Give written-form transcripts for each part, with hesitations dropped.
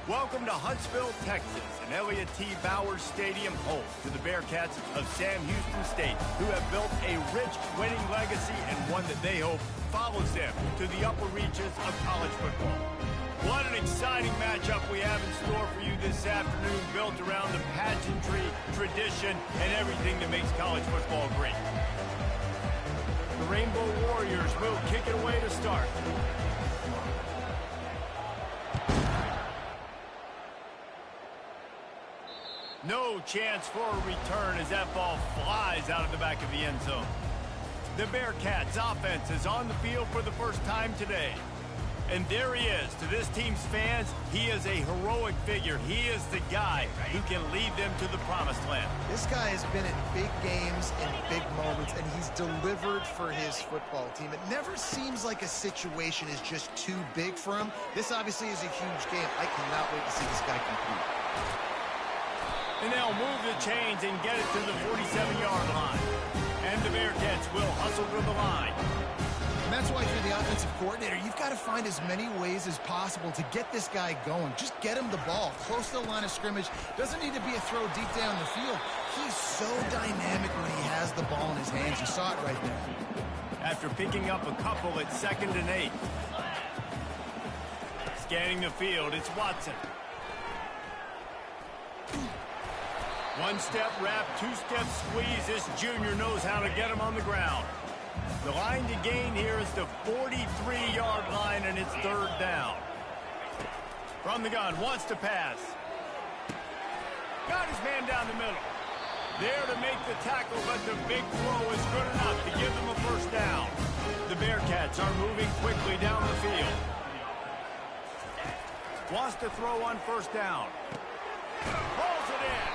Welcome to Huntsville, Texas, and Elliott T. Bowers Stadium, home to the Bearcats of Sam Houston State, who have built a rich winning legacy and one that they hope follows them to the upper reaches of college football. What an exciting matchup we have in store for you this afternoon, built around the pageantry, tradition, and everything that makes college football great. The Rainbow Warriors will kick it away to start. No chance for a return as that ball flies out of the back of the end zone. The Bearcats offense is on the field for the first time today. And there he is. To this team's fans, he is a heroic figure. He is the guy who can lead them to the promised land. This guy has been in big games and big moments, and he's delivered for his football team. It never seems like a situation is just too big for him. This obviously is a huge game. I cannot wait to see this guy compete. And they'll move the chains and get it to the 47-yard line. And the Bearcats will hustle to the line. And that's why if you're the offensive coordinator, you've got to find as many ways as possible to get this guy going. Just get him the ball close to the line of scrimmage. Doesn't need to be a throw deep down the field. He's so dynamic when he has the ball in his hands. You saw it right there. After picking up a couple at 2nd and 8. Scanning the field, it's Watson. One-step wrap, two-step squeeze. This junior knows how to get him on the ground. The line to gain here is the 43-yard line, and it's 3rd down. From the gun, wants to pass. Got his man down the middle. There to make the tackle, but the big throw is good enough to give them a 1st down. The Bearcats are moving quickly down the field. Wants to throw on 1st down. Rolls it in.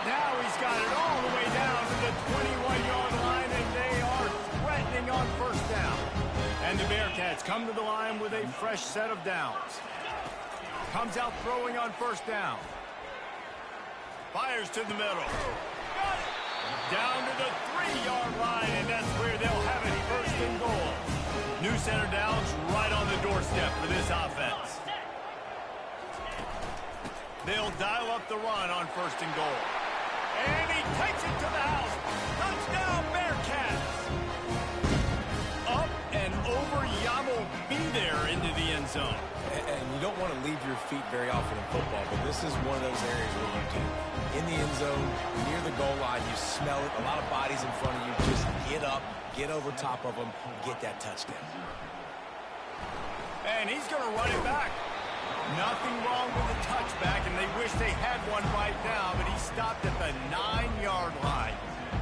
Now he's got it all the way down to the 21-yard line, and they are threatening on 1st down. And the Bearcats come to the line with a fresh set of downs. Comes out throwing on 1st down. Fires to the middle. Got it! Down to the 3-yard line, and that's where they'll have it 1st and goal. New center downs right on the doorstep for this offense. They'll dial up the run on 1st and goal. And he takes it to the house. Touchdown, Bearcats. Up and over Yamo be there into the end zone. And you don't want to leave your feet very often in football, but this is one of those areas where you do. In the end zone, near the goal line, you smell it. A lot of bodies in front of you. Just get up, get over top of them, get that touchdown. And he's going to run it back. Nothing wrong with the touchback, and they wish they had one right now, but he stopped at the 9-yard line.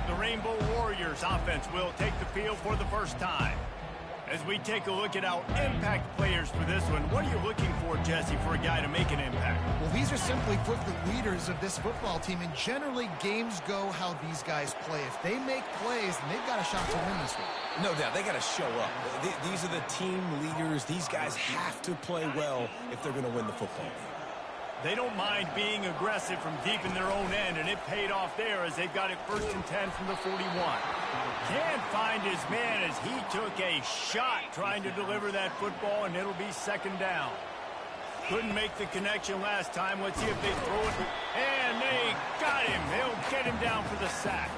The Rainbow Warriors offense will take the field for the first time. As we take a look at our impact players for this one, what are you looking for, Jesse, for a guy to make an impact? Well, these are simply put the leaders of this football team, and generally games go how these guys play. If they make plays, then they've got a shot to win this one. No doubt, they got to show up. These are the team leaders. These guys have to play well if they're going to win the football game. They don't mind being aggressive from deep in their own end, and it paid off there as they've got it 1st and 10 from the 41. Can't find his man as he took a shot trying to deliver that football, and it'll be 2nd down. Couldn't make the connection last time. Let's see if they throw it. And they got him. They'll get him down for the sack.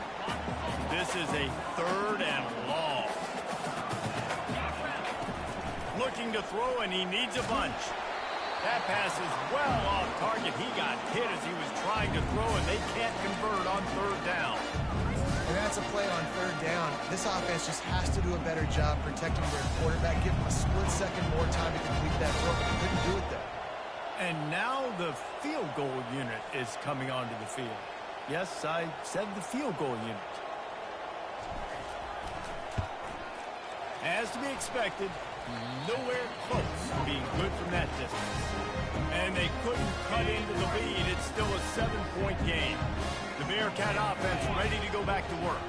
This is a 3rd and long. Looking to throw, and he needs a bunch. That pass is well off target. He got hit as he was trying to throw, and they can't convert on 3rd down. And that's a play on 3rd down. This offense just has to do a better job protecting their quarterback. Give him a split second more time to complete that throw, but he couldn't do it there. And now the field goal unit is coming onto the field. Yes, I said the field goal unit. As to be expected, nowhere close to being good from that distance. And they couldn't cut into the lead. It's still a 7-point game. The Bearcat offense ready to go back to work.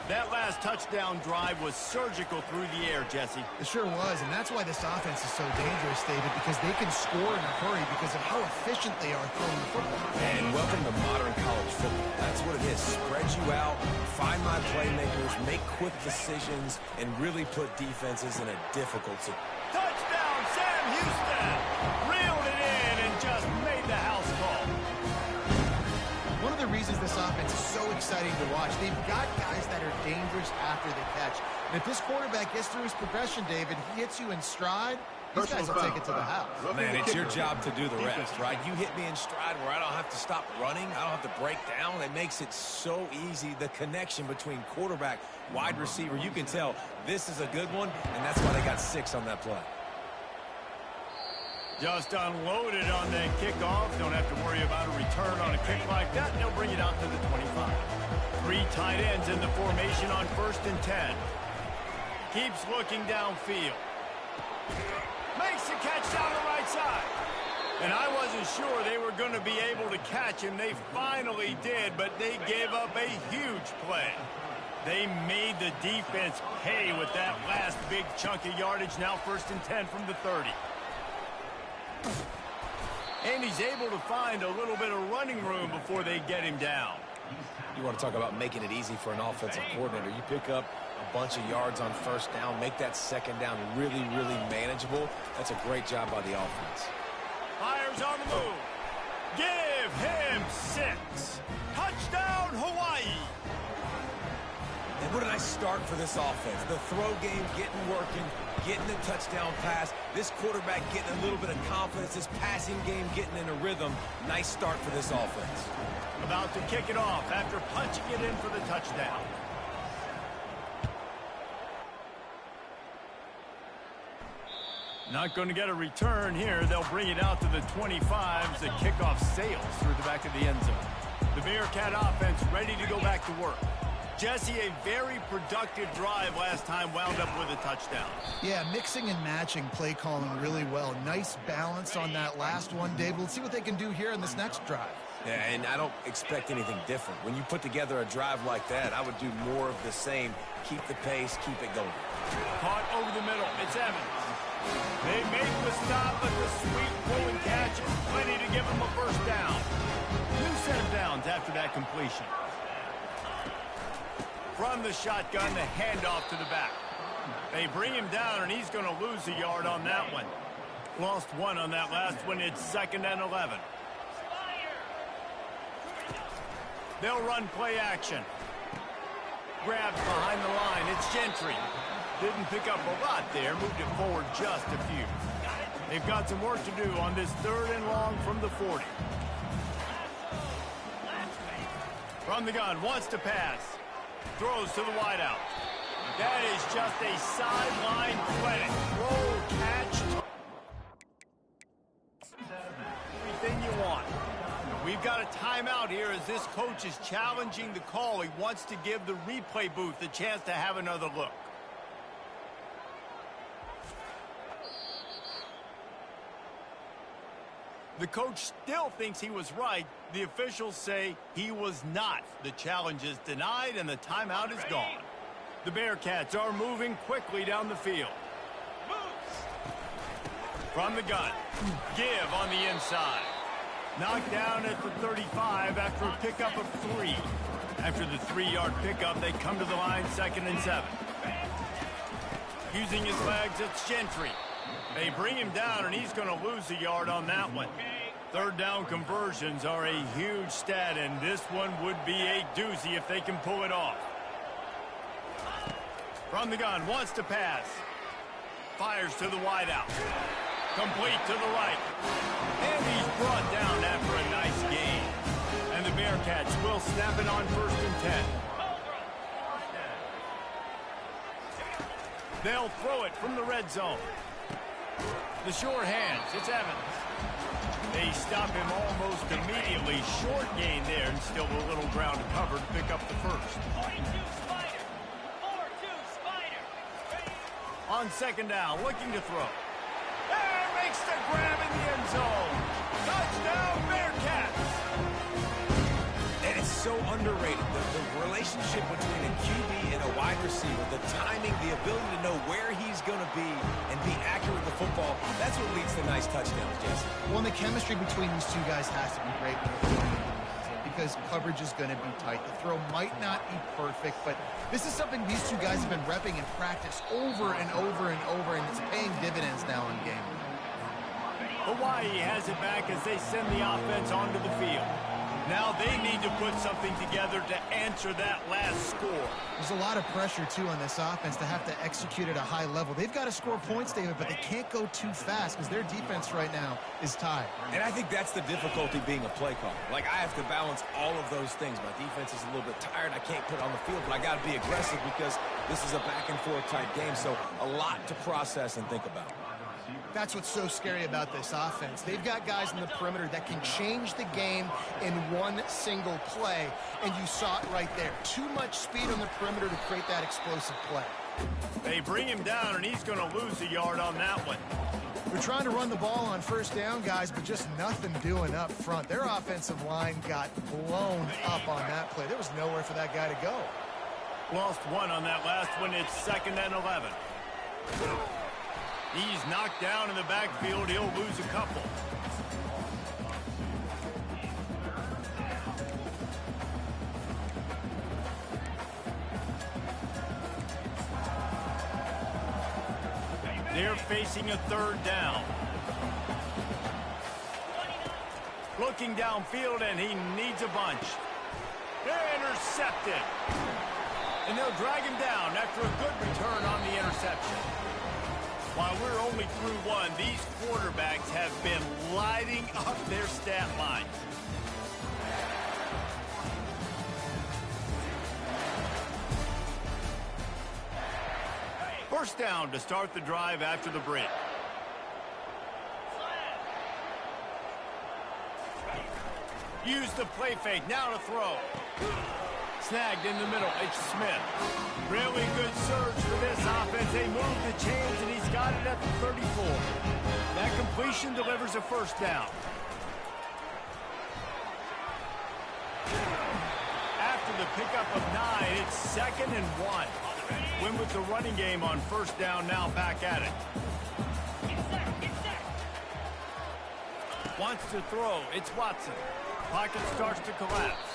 That last touchdown drive was surgical through the air, Jesse. It sure was, and that's why this offense is so dangerous, David, because they can score in a hurry because of how efficient they are throwing the football. And welcome to modern college football. That's what it is. Spread you out, find my playmakers, make quick decisions, and really put defenses in a difficult situation. Touchdown, Sam Houston! Reeled it in and just made exciting to watch. They've got guys that are dangerous after the catch. And if this quarterback gets through his progression, David, he hits you in stride, these guys will take it to the house. Man, it's your job to do the rest, right? You hit me in stride where I don't have to stop running. I don't have to break down. It makes it so easy, the connection between quarterback, wide receiver. You can tell this is a good one, and that's why they got 6 on that play. Just unloaded on that kickoff. Don't have to worry about a return on a kick like that. And they'll bring it out to the 25. 3 tight ends in the formation on 1st and 10. Keeps looking downfield. Makes the catch down the right side. And I wasn't sure they were going to be able to catch him. They finally did, but they gave up a huge play. They made the defense pay with that last big chunk of yardage. Now 1st and 10 from the 30. And he's able to find a little bit of running room before they get him down. You want to talk about making it easy for an offensive coordinator. You pick up a bunch of yards on 1st down, make that 2nd down really, really manageable. That's a great job by the offense. Fires on the move. Give him 6. Touchdown, Hawaii. And what a nice start for this offense. The throw game getting working, getting the touchdown pass. This quarterback getting a little bit of confidence. This passing game getting in a rhythm. Nice start for this offense. About to kick it off after punching it in for the touchdown. Not going to get a return here. They'll bring it out to the 25s. The kickoff sails through the back of the end zone. The Bearcat offense ready to go back to work. Jesse, a very productive drive last time, wound up with a touchdown. Yeah, mixing and matching play calling really well. Nice balance on that last one, David. Let's see what they can do here in this next drive. Yeah, and I don't expect anything different. When you put together a drive like that, I would do more of the same. Keep the pace, keep it going. Caught over the middle. It's Evans. They make the stop, but the sweet pull and catch is plenty to give them a 1st down. New set of downs after that completion. From the shotgun, the handoff to the back. They bring him down, and he's going to lose a yard on that one. Lost 1 on that last one. It's 2nd and 11. They'll run play action. Grabbed behind the line. It's Gentry. Didn't pick up a lot there. Moved it forward just a few. They've got some work to do on this 3rd and long from the 40. From the gun, wants to pass. Throws to the wideout. That is just a sideline credit. Roll, catch. Everything you want. We've got a timeout here as this coach is challenging the call. He wants to give the replay booth a chance to have another look. The coach still thinks he was right. The officials say he was not. The challenge is denied and the timeout is gone. The Bearcats are moving quickly down the field. From the gun. Give on the inside. Knocked down at the 35 after a pickup of 3. After the 3-yard pickup, they come to the line 2nd and 7. Using his legs, it's Gentry. They bring him down, and he's going to lose a yard on that one. 3rd down conversions are a huge stat, and this one would be a doozy if they can pull it off. From the gun, wants to pass. Fires to the wideout. Complete to the right. And he's brought down after a nice gain. And the Bearcats will snap it on 1st and 10. They'll throw it from the red zone. The sure hands, it's Evans. They stop him almost immediately. Short gain there, and still a little ground to cover to pick up the 1st. On 2nd down, looking to throw. And makes the grab in the end zone. Touchdown, Bearcats! And it's so underrated. The relationship between a QB and a wide receiver, the timing, the ability to know where he's going to be and be accurate with the football, that's what leads to nice touchdowns, Jesse. Well, and the chemistry between these two guys has to be great because coverage is going to be tight. The throw might not be perfect, but this is something these two guys have been repping in practice over and over and over, and it's paying dividends now in game. Hawaii has it back as they send the offense onto the field. Now they need to put something together to answer that last score. There's a lot of pressure, too, on this offense to have to execute at a high level. They've got to score points, David, but they can't go too fast because their defense right now is tied. And I think that's the difficulty being a play caller. Like, I have to balance all of those things. My defense is a little bit tired. I can't put it on the field, but I got to be aggressive because this is a back-and-forth type game, so a lot to process and think about. That's what's so scary about this offense. They've got guys in the perimeter that can change the game in one single play, and you saw it right there. Too much speed on the perimeter to create that explosive play. They bring him down, and he's going to lose a yard on that one. They're trying to run the ball on first down, guys, but just nothing doing up front. Their offensive line got blown up on that play. There was nowhere for that guy to go. Lost one on that last one. It's 2nd and 11. He's knocked down in the backfield. He'll lose a couple. They're facing a 3rd down. Looking downfield, and he needs a bunch. Intercepted. And they'll drag him down after a good return on the interception. While we're only through one, these quarterbacks have been lighting up their stat line. First down to start the drive after the break. Use the play fake, now to throw. Snagged in the middle, it's Smith. Really good surge for this offense. They move the chains, and he's got it at the 34. That completion delivers a first down. After the pickup of 9, it's 2nd and 1. Win with the running game on first down, now back at it. Wants to throw, it's Watson. Pocket starts to collapse.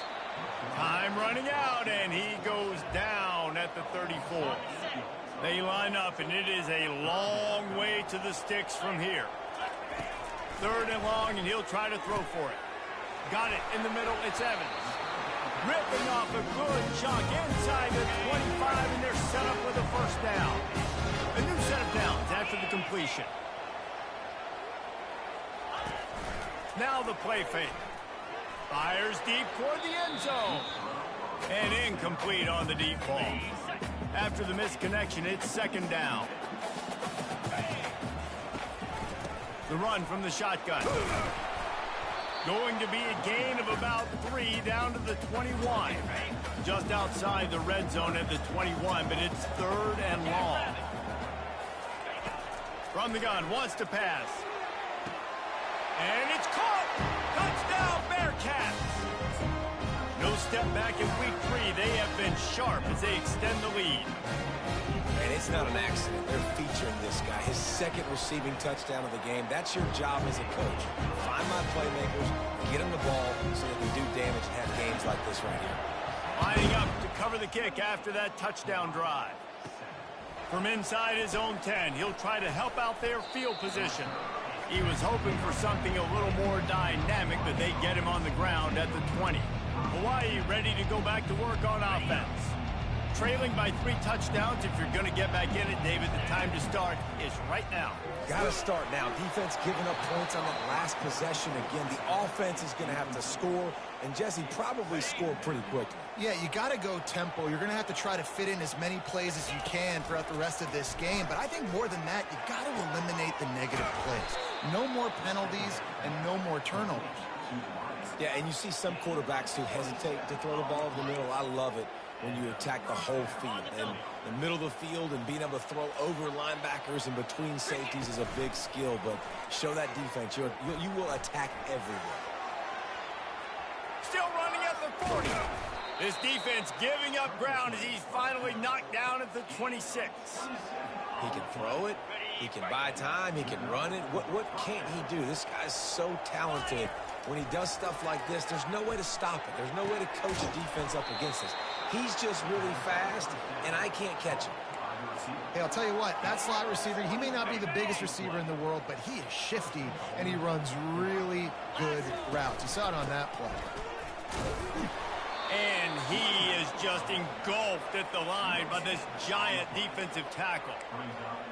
Time running out, and he goes down at the 34. They line up, and it is a long way to the sticks from here. 3rd and long, and he'll try to throw for it. Got it in the middle, it's Evans. Ripping off a good chunk inside the 25, and they're set up with a first down. A new set of downs after the completion. Now the play fake. Fires deep toward the end zone. And incomplete on the deep ball. After the misconnection, it's 2nd down. The run from the shotgun. Going to be a gain of about 3 down to the 21. Just outside the red zone at the 21, but it's 3rd and long. From the gun, wants to pass. And it's caught! Touchdown, Bearcats! No step back in week 3. They have been sharp as they extend the lead. And it's not an accident. They're featuring this guy. His 2nd receiving touchdown of the game. That's your job as a coach. Find my playmakers, get them the ball so they can do damage and have games like this right here. Lining up to cover the kick after that touchdown drive. From inside his own 10, he'll try to help out their field position. He was hoping for something a little more dynamic, but they get him on the ground at the 20. Hawaii ready to go back to work on offense. Trailing by 3 touchdowns. If you're going to get back in it, David, the time to start is right now. Got to start now. Defense giving up points on that last possession again. The offense is going to have to score, and Jesse probably score pretty quickly. Yeah, you got to go tempo. You're going to have to try to fit in as many plays as you can throughout the rest of this game. But I think more than that, you got to eliminate the negative plays. No more penalties and no more turnovers. Yeah, and you see some quarterbacks who hesitate to throw the ball over the middle. I love it when you attack the whole field. And the middle of the field and being able to throw over linebackers and between safeties is a big skill. But show that defense. You will attack everywhere. Still running at the 40. This defense giving up ground as he's finally knocked down at the 26. He can throw it. He can buy time. He can run it. What can't he do? This guy's so talented. When he does stuff like this, there's no way to stop it. There's no way to coach a defense up against this. He's just really fast, and I can't catch him. Hey, I'll tell you what, that slot receiver, he may not be the biggest receiver in the world, but he is shifty, and he runs really good routes. You saw it on that play. And he is just engulfed at the line by this giant defensive tackle.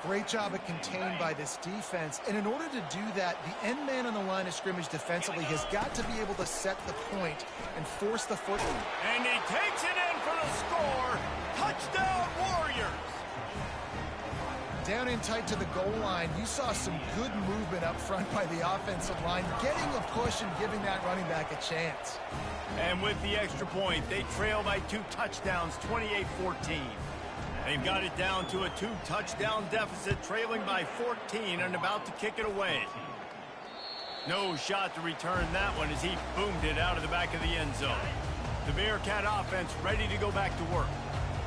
Great job at contained by this defense. And in order to do that, the end man on the line of scrimmage defensively has got to be able to set the point and force the foot. And he takes it in for the score. Touchdown, Warriors. Down in tight to the goal line, you saw some good movement up front by the offensive line, getting a push and giving that running back a chance. And with the extra point, they trail by 2 touchdowns, 28-14. They've got it down to a 2-touchdown deficit, trailing by 14 and about to kick it away. No shot to return that one as he boomed it out of the back of the end zone. The Bearcat offense ready to go back to work.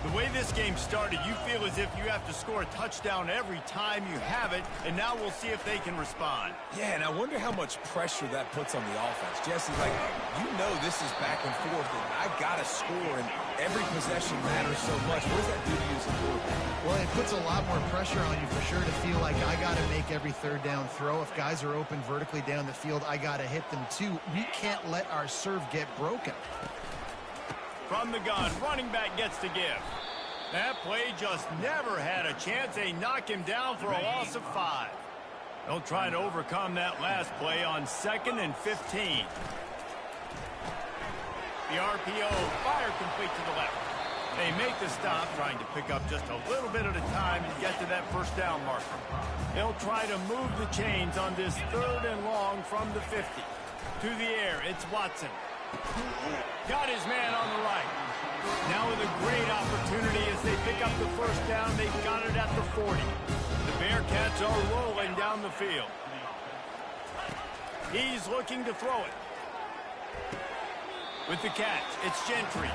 The way this game started, you feel as if you have to score a touchdown every time you have it, and now we'll see if they can respond. Yeah, and I wonder how much pressure that puts on the offense. Jesse, like, you know this is back and forth, and I got to score, and every possession matters so much. What does that do to you as a quarterback? Well, it puts a lot more pressure on you for sure to feel like I got to make every third down throw. If guys are open vertically down the field, I got to hit them too. We can't let our serve get broken. From the gun, running back gets to give. That play just never had a chance. They knock him down for a loss of 5. They'll try to overcome that last play on 2nd and 15. The RPO, fire complete to the left. They make the stop, trying to pick up just a little bit at a time to get to that first down marker. They'll try to move the chains on this 3rd and long from the 50. To the air, it's Watson. Got his man on the right. Now with a great opportunity as they pick up the first down, they've got it at the 40. The Bearcats are rolling down the field. He's looking to throw it. With the catch, it's Gentry.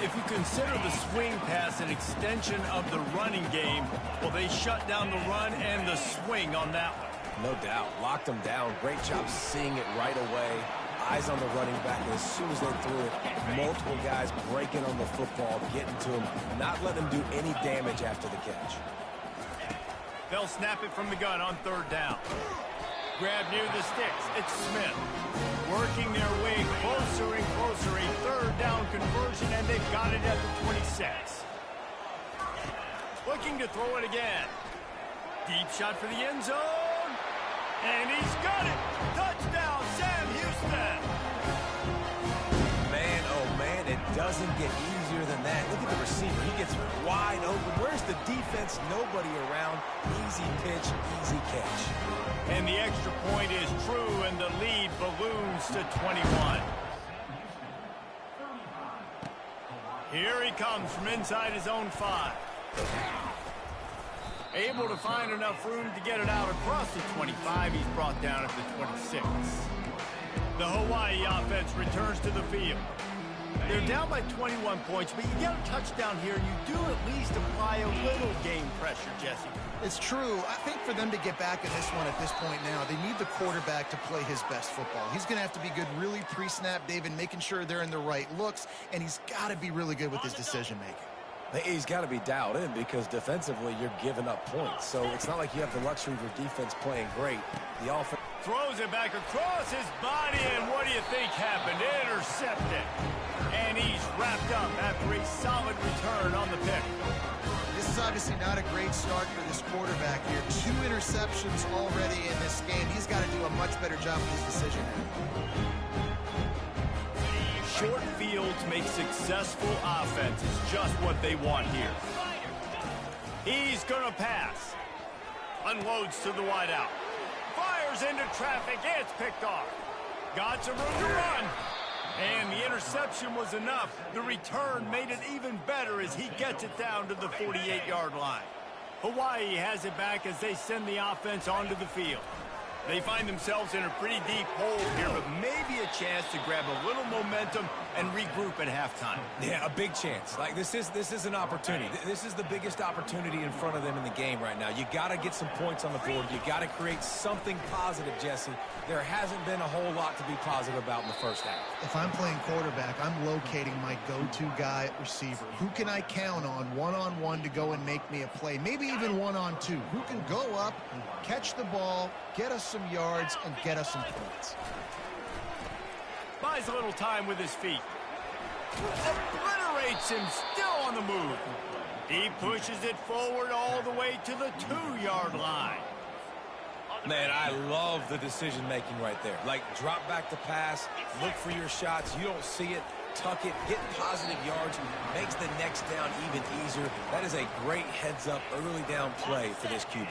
If you consider the swing pass an extension of the running game, well, they shut down the run and the swing on that one. No doubt. Locked them down. Great job seeing it right away. Eyes on the running back, and as soon as they threw it, multiple guys breaking on the football, getting to him, not letting him do any damage after the catch. They'll snap it from the gun on 3rd down. Grab near the sticks. It's Smith. Working their way closer and closer. A 3rd down conversion, and they've got it at the 26. Looking to throw it again. Deep shot for the end zone. And he's got it. Touchdown, Sam Houston. Man, oh man, it doesn't get easier than that. Look at the receiver. He gets wide open. Where's the defense? Nobody around. Easy pitch, easy catch. And the extra point is true, and the lead balloons to 21. Here he comes from inside his own 5. Able to find enough room to get it out across the 25. He's brought down at the 26. The Hawaii offense returns to the field. They're down by 21 points, but you get a touchdown here, and you do at least apply a little game pressure, Jesse. It's true. I think for them to get back in this one at this point now, they need the quarterback to play his best football. He's going to have to be good really pre-snap, David, making sure they're in the right looks, and he's got to be really good with his decision-making. He's got to be dialed in because defensively you're giving up points. So it's not like you have the luxury of your defense playing great. The offense throws it back across his body, and what do you think happened? Intercepted. And he's wrapped up after a solid return on the pick. This is obviously not a great start for this quarterback here. 2 interceptions already in this game. He's got to do a much better job with his decision. Short fields make successful offenses just what they want here. He's going to pass. Unloads to the wideout. Fires into traffic. It's picked off. Got some room to run. And the interception was enough. The return made it even better as he gets it down to the 48-yard line. Hawaii has it back as they send the offense onto the field. They find themselves in a pretty deep hole here, but maybe a chance to grab a little momentum and regroup at halftime. Yeah, a big chance. Like this is an opportunity. This is the biggest opportunity in front of them in the game right now. You got to get some points on the board. You got to create something positive, Jesse. There hasn't been a whole lot to be positive about in the first half. If I'm playing quarterback, I'm locating my go-to guy at receiver. Who can I count on one-on-one to go and make me a play? Maybe even one-on-two. Who can go up, catch the ball, get us some yards, and get us some points. Buys a little time with his feet. Obliterates him, still on the move. He pushes it forward all the way to the 2-yard line. Man, I love the decision-making right there. Like, drop back the pass, look for your shots. You don't see it, tuck it, get positive yards, makes the next down even easier. That is a great heads-up, early down play for this QB.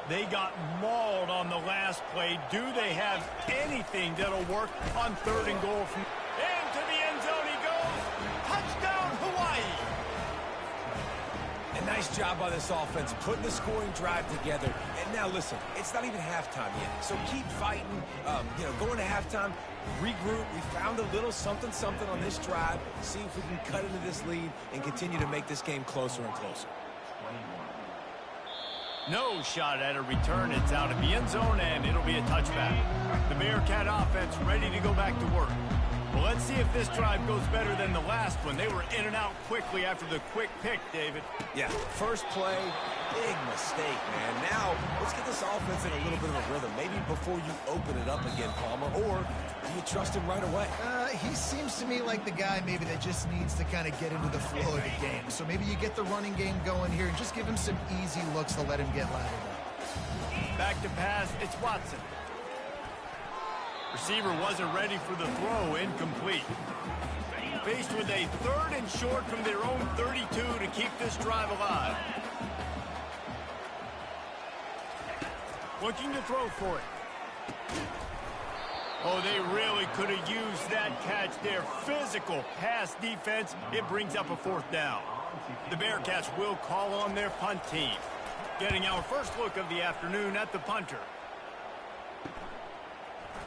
They got mauled on the last play. Do they have anything that'll work on 3rd and goal? Into the end zone he goes. Touchdown, Hawaii. A nice job by this offense, putting the scoring drive together. And now, listen, it's not even halftime yet. So keep fighting, going to halftime, regroup. We found a little something on this drive. See if we can cut into this lead and continue to make this game closer and closer. No shot at a return. It's out of the end zone, and it'll be a touchback. The Bearcat offense ready to go back to work. Well, let's see if this drive goes better than the last one. They were in and out quickly after the quick pick, David. Yeah, first play, big mistake, man. Now, let's get this offense in a little bit of a rhythm. Maybe before you open it up again, Palmer, or do you trust him right away? He seems to me like the guy maybe that just needs to kind of get into the flow of the game. So maybe you get the running game going here and just give him some easy looks to let him get lathered up. Back to pass, it's Watson. Receiver wasn't ready for the throw, incomplete. Faced with a 3rd and short from their own 32 to keep this drive alive. Looking to throw for it. Oh, they really could have used that catch there. Physical pass defense. It brings up a 4th down. The Bearcats will call on their punt team. Getting our first look of the afternoon at the punter.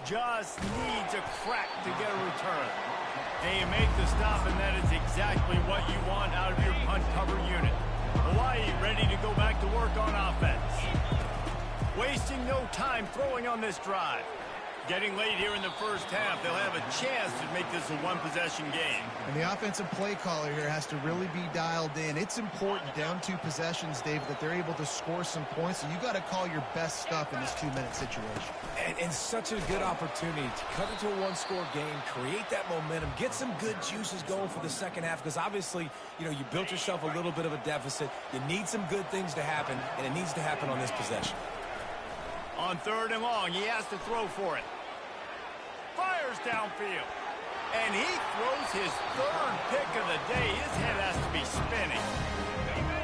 Just needs a crack to get a return. And you make the stop, and that is exactly what you want out of your punt cover unit. Hawaii ready to go back to work on offense. Wasting no time throwing on this drive. Getting late here in the first half, they'll have a chance to make this a one-possession game. And the offensive play caller here has to really be dialed in. It's important down 2 possessions, David, that they're able to score some points. So you got to call your best stuff in this 2-minute situation. And such a good opportunity to cut into a 1-score game, create that momentum, get some good juices going for the second half, because obviously, you built yourself a little bit of a deficit. You need some good things to happen, and it needs to happen on this possession. On 3rd and long, he has to throw for it. Fires downfield. And he throws his 3rd pick of the day. His head has to be spinning.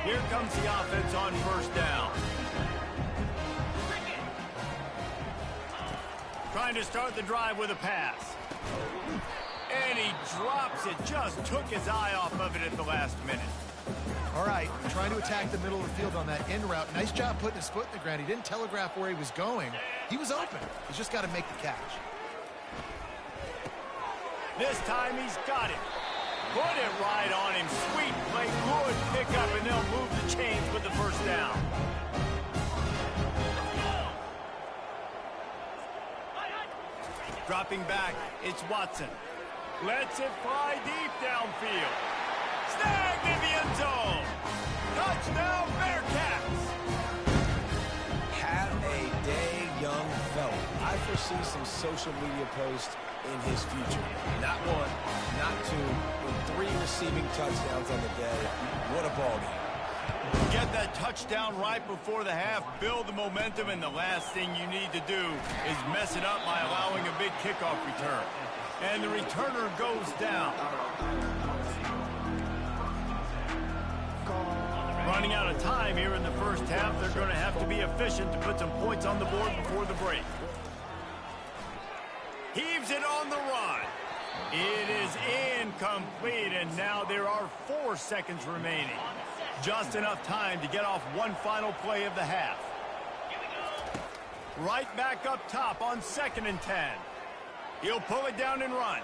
Here comes the offense on 1st down. Trying to start the drive with a pass. And he drops it. Just took his eye off of it at the last minute. All right, trying to attack the middle of the field on that in route. Nice job putting his foot in the ground. He didn't telegraph where he was going. He was open. He's just got to make the catch. This time he's got it. Put it right on him. Sweet play. Good pickup, and they'll move the chains with the 1st down. Dropping back, it's Watson. Lets it fly deep downfield. Snagged in the end zone. Touchdown, Bearcats. Have a day, young fella. I foresee some social media posts in his future. Not 1, not 2, but 3 receiving touchdowns on the day. What a ball game. Get that touchdown right before the half, build the momentum, and the last thing you need to do is mess it up by allowing a big kickoff return. And the returner goes down. Running out of time here in the first half, they're going to have to be efficient to put some points on the board before the break. Heaves it on the run. It is incomplete, and now there are 4 seconds remaining. Just enough time to get off one final play of the half. Right back up top on 2nd and 10. He'll pull it down and run.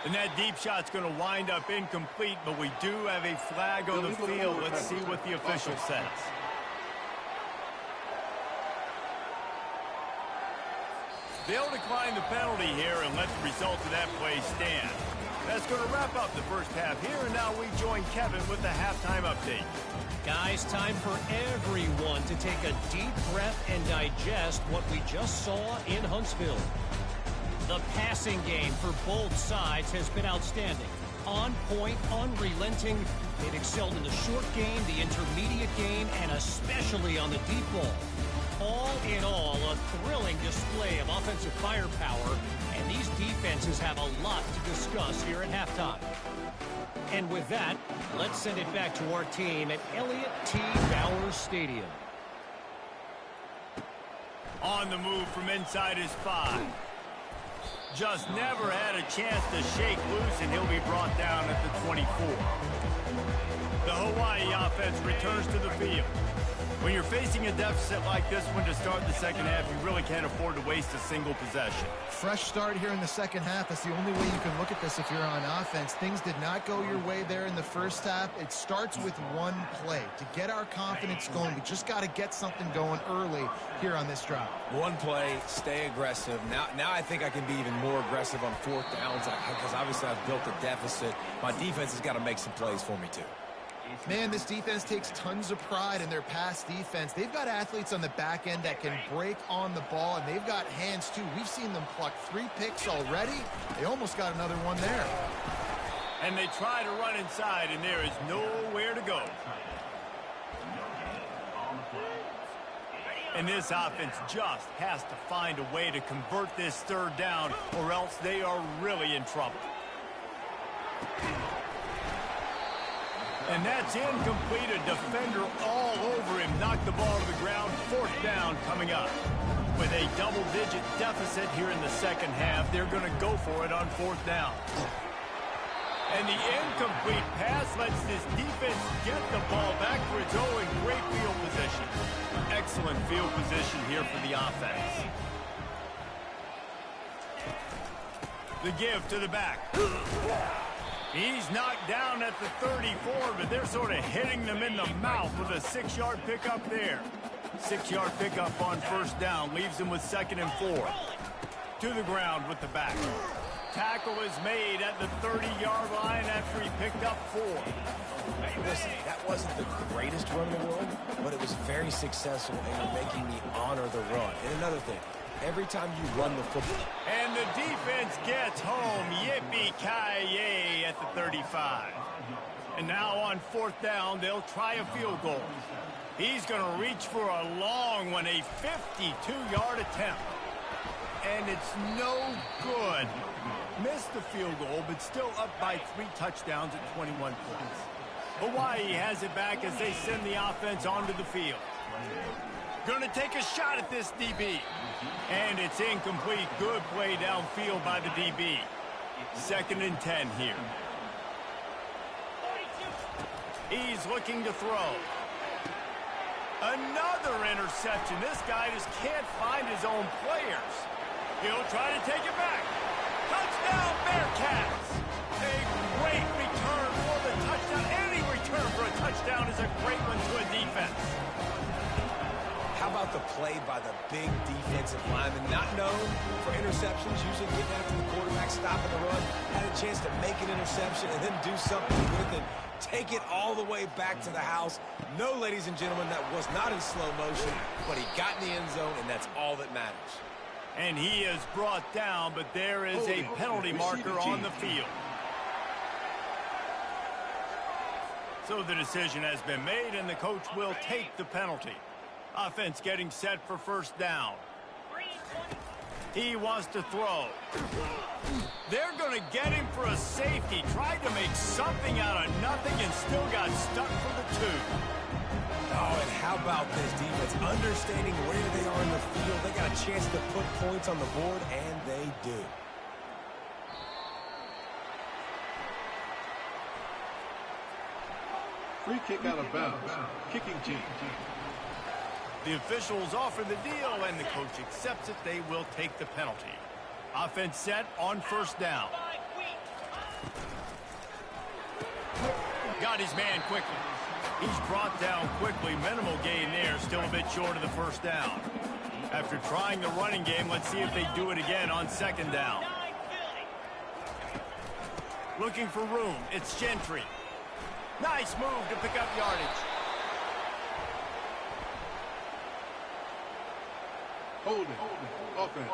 And that deep shot's going to wind up incomplete, but we do have a flag on the field. Let's see what the official says. They'll decline the penalty here and let the result of that play stand. That's going to wrap up the first half here, and now we join Kevin with the halftime update. Guys, time for everyone to take a deep breath and digest what we just saw in Huntsville. The passing game for both sides has been outstanding. On point, unrelenting. They've excelled in the short game, the intermediate game, and especially on the deep ball. All in all, a thrilling display of offensive firepower, and these defenses have a lot to discuss here at halftime. And with that, let's send it back to our team at Elliott T. Bowers Stadium. On the move from inside his 5. Just never had a chance to shake loose, and he'll be brought down at the 24. The Hawaii offense returns to the field. When you're facing a deficit like this one to start the second half, you really can't afford to waste a single possession. Fresh start here in the second half. That's the only way you can look at this if you're on offense. Things did not go your way there in the first half. It starts with one play. To get our confidence going, we just got to get something going early here on this drive. One play, stay aggressive. Now I think I can be even more aggressive on fourth downs because obviously I've built a deficit. My defense has got to make some plays for me too. Man, this defense takes tons of pride in their pass defense. They've got athletes on the back end that can break on the ball, and they've got hands, too. We've seen them pluck 3 picks already. They almost got another one there. And they try to run inside, and there is nowhere to go. And this offense just has to find a way to convert this third down, or else they are really in trouble. And that's incomplete. A defender all over him. Knocked the ball to the ground. Fourth down coming up. With a double-digit deficit here in the second half, they're going to go for it on fourth down. And the incomplete pass lets this defense get the ball back for its own. Great field position. Excellent field position here for the offense. The give to the back. He's knocked down at the 34, but they're sort of hitting them in the mouth with a 6-yard pickup there. 6-yard pickup on first down leaves them with 2nd and 4. To the ground with the back. Tackle is made at the 30-yard line after he picked up 4. Listen, that wasn't the greatest run in the world, but it was very successful in making me honor the run. And another thing, every time you run the football. And the defense gets home. Yippee-ki-yay at the 35. And now on fourth down, they'll try a field goal. He's going to reach for a long one, a 52-yard attempt. And it's no good. Missed the field goal, but still up by 3 touchdowns at 21 points. Hawaii has it back as they send the offense onto the field. Going to take a shot at this DB. And it's incomplete. Good play downfield by the DB. 2nd and 10 here. He's looking to throw. Another interception. This guy just can't find his own players. He'll try to take it back. Touchdown, Bearcats! A great return for the touchdown. Any return for a touchdown is a great one to a defense. How about the play by the big defensive lineman? Not known for interceptions, usually getting after the quarterback, stopping the run. Had a chance to make an interception and then do something with it. Take it all the way back to the house. No, ladies and gentlemen, that was not in slow motion, but he got in the end zone, and that's all that matters. And he is brought down, but there is a penalty marker on the field. So the decision has been made, and the coach will take the penalty. Offense getting set for first down. He wants to throw. They're going to get him for a safety. Tried to make something out of nothing and still got stuck for the 2. Oh, and how about this defense? Understanding where they are in the field. They got a chance to put points on the board, and they do. Free kick out of bounds. Kicking team. The officials offer the deal, and the coach accepts it. They will take the penalty. Offense set on first down. Got his man quickly. He's brought down quickly. Minimal gain there. Still a bit short of the first down. After trying the running game, let's see if they do it again on second down. Looking for room. It's Gentry. Nice move to pick up yardage. Holding. Offense.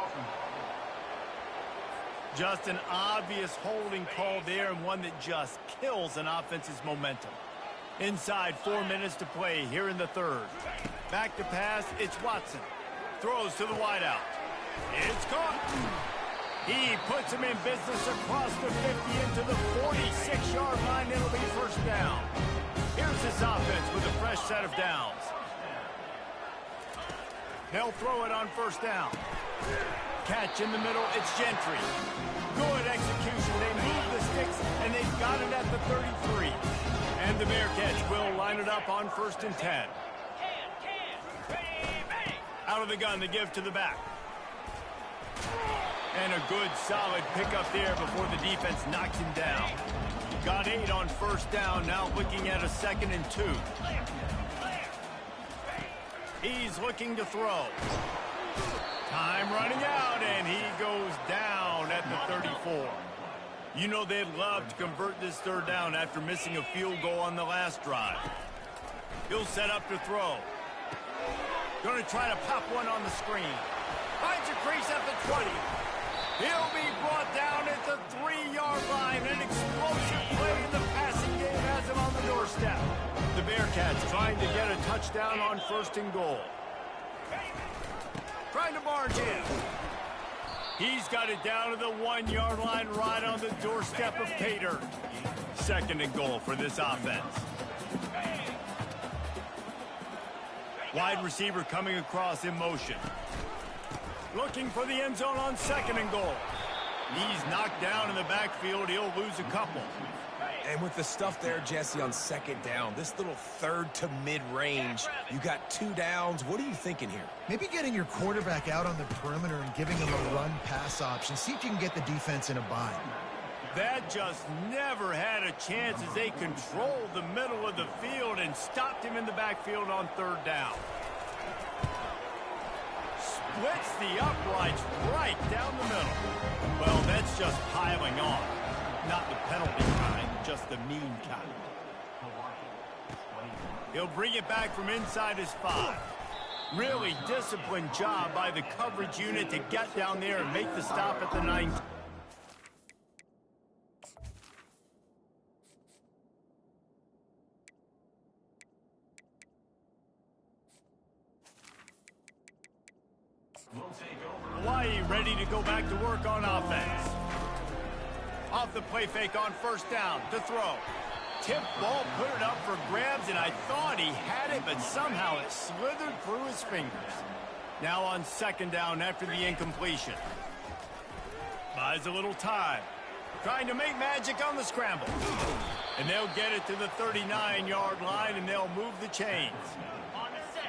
Just an obvious holding call there, and one that just kills an offense's momentum. Inside 4 minutes to play here in the third. Back to pass, it's Watson. Throws to the wideout. It's caught. He puts him in business across the 50 into the 46-yard line. It'll be first down. Here's this offense with a fresh set of downs. They'll throw it on first down. Catch in the middle, it's Gentry. Good execution. They move the sticks, and they've got it at the 33. And the Bearcats will line it up on 1st and 10. Out of the gun, they give to the back. And a good, solid pickup there before the defense knocks him down. Got 8 on first down, now looking at a 2nd and 2. He's looking to throw. Time running out, and he goes down at the 34. You know they'd love to convert this third down after missing a field goal on the last drive. He'll set up to throw. Going to try to pop one on the screen. Finds a crease at the 20. He'll be brought down at the 3-yard line. An explosive play in the passing game has him on the doorstep. The Bearcats trying to get a touchdown on 1st and goal. Trying to barge in. He's got it down to the 1-yard line right on the doorstep of pay dirt. 2nd and goal for this offense. Wide receiver coming across in motion. Looking for the end zone on 2nd and goal. He's knocked down in the backfield. He'll lose a couple. And with the stuff there, Jesse, on 2nd down, this little 3rd to mid-range, you got 2 downs. What are you thinking here? Maybe getting your quarterback out on the perimeter and giving him a run-pass option. See if you can get the defense in a bind. That just never had a chance as they controlled the middle of the field and stopped him in the backfield on 3rd down. Splits the uprights right down the middle. Well, that's just piling on. Not the penalty kind, just the mean kind. He'll bring it back from inside his 5. Really disciplined job by the coverage unit to get down there and make the stop at the 9. Hawaii ready to go back to work on offense. Off the play fake on 1st down to throw. Tip ball, put it up for grabs, and I thought he had it, but somehow it slithered through his fingers. Now on 2nd down after the incompletion. Buys a little time. Trying to make magic on the scramble. And they'll get it to the 39-yard line, and they'll move the chains.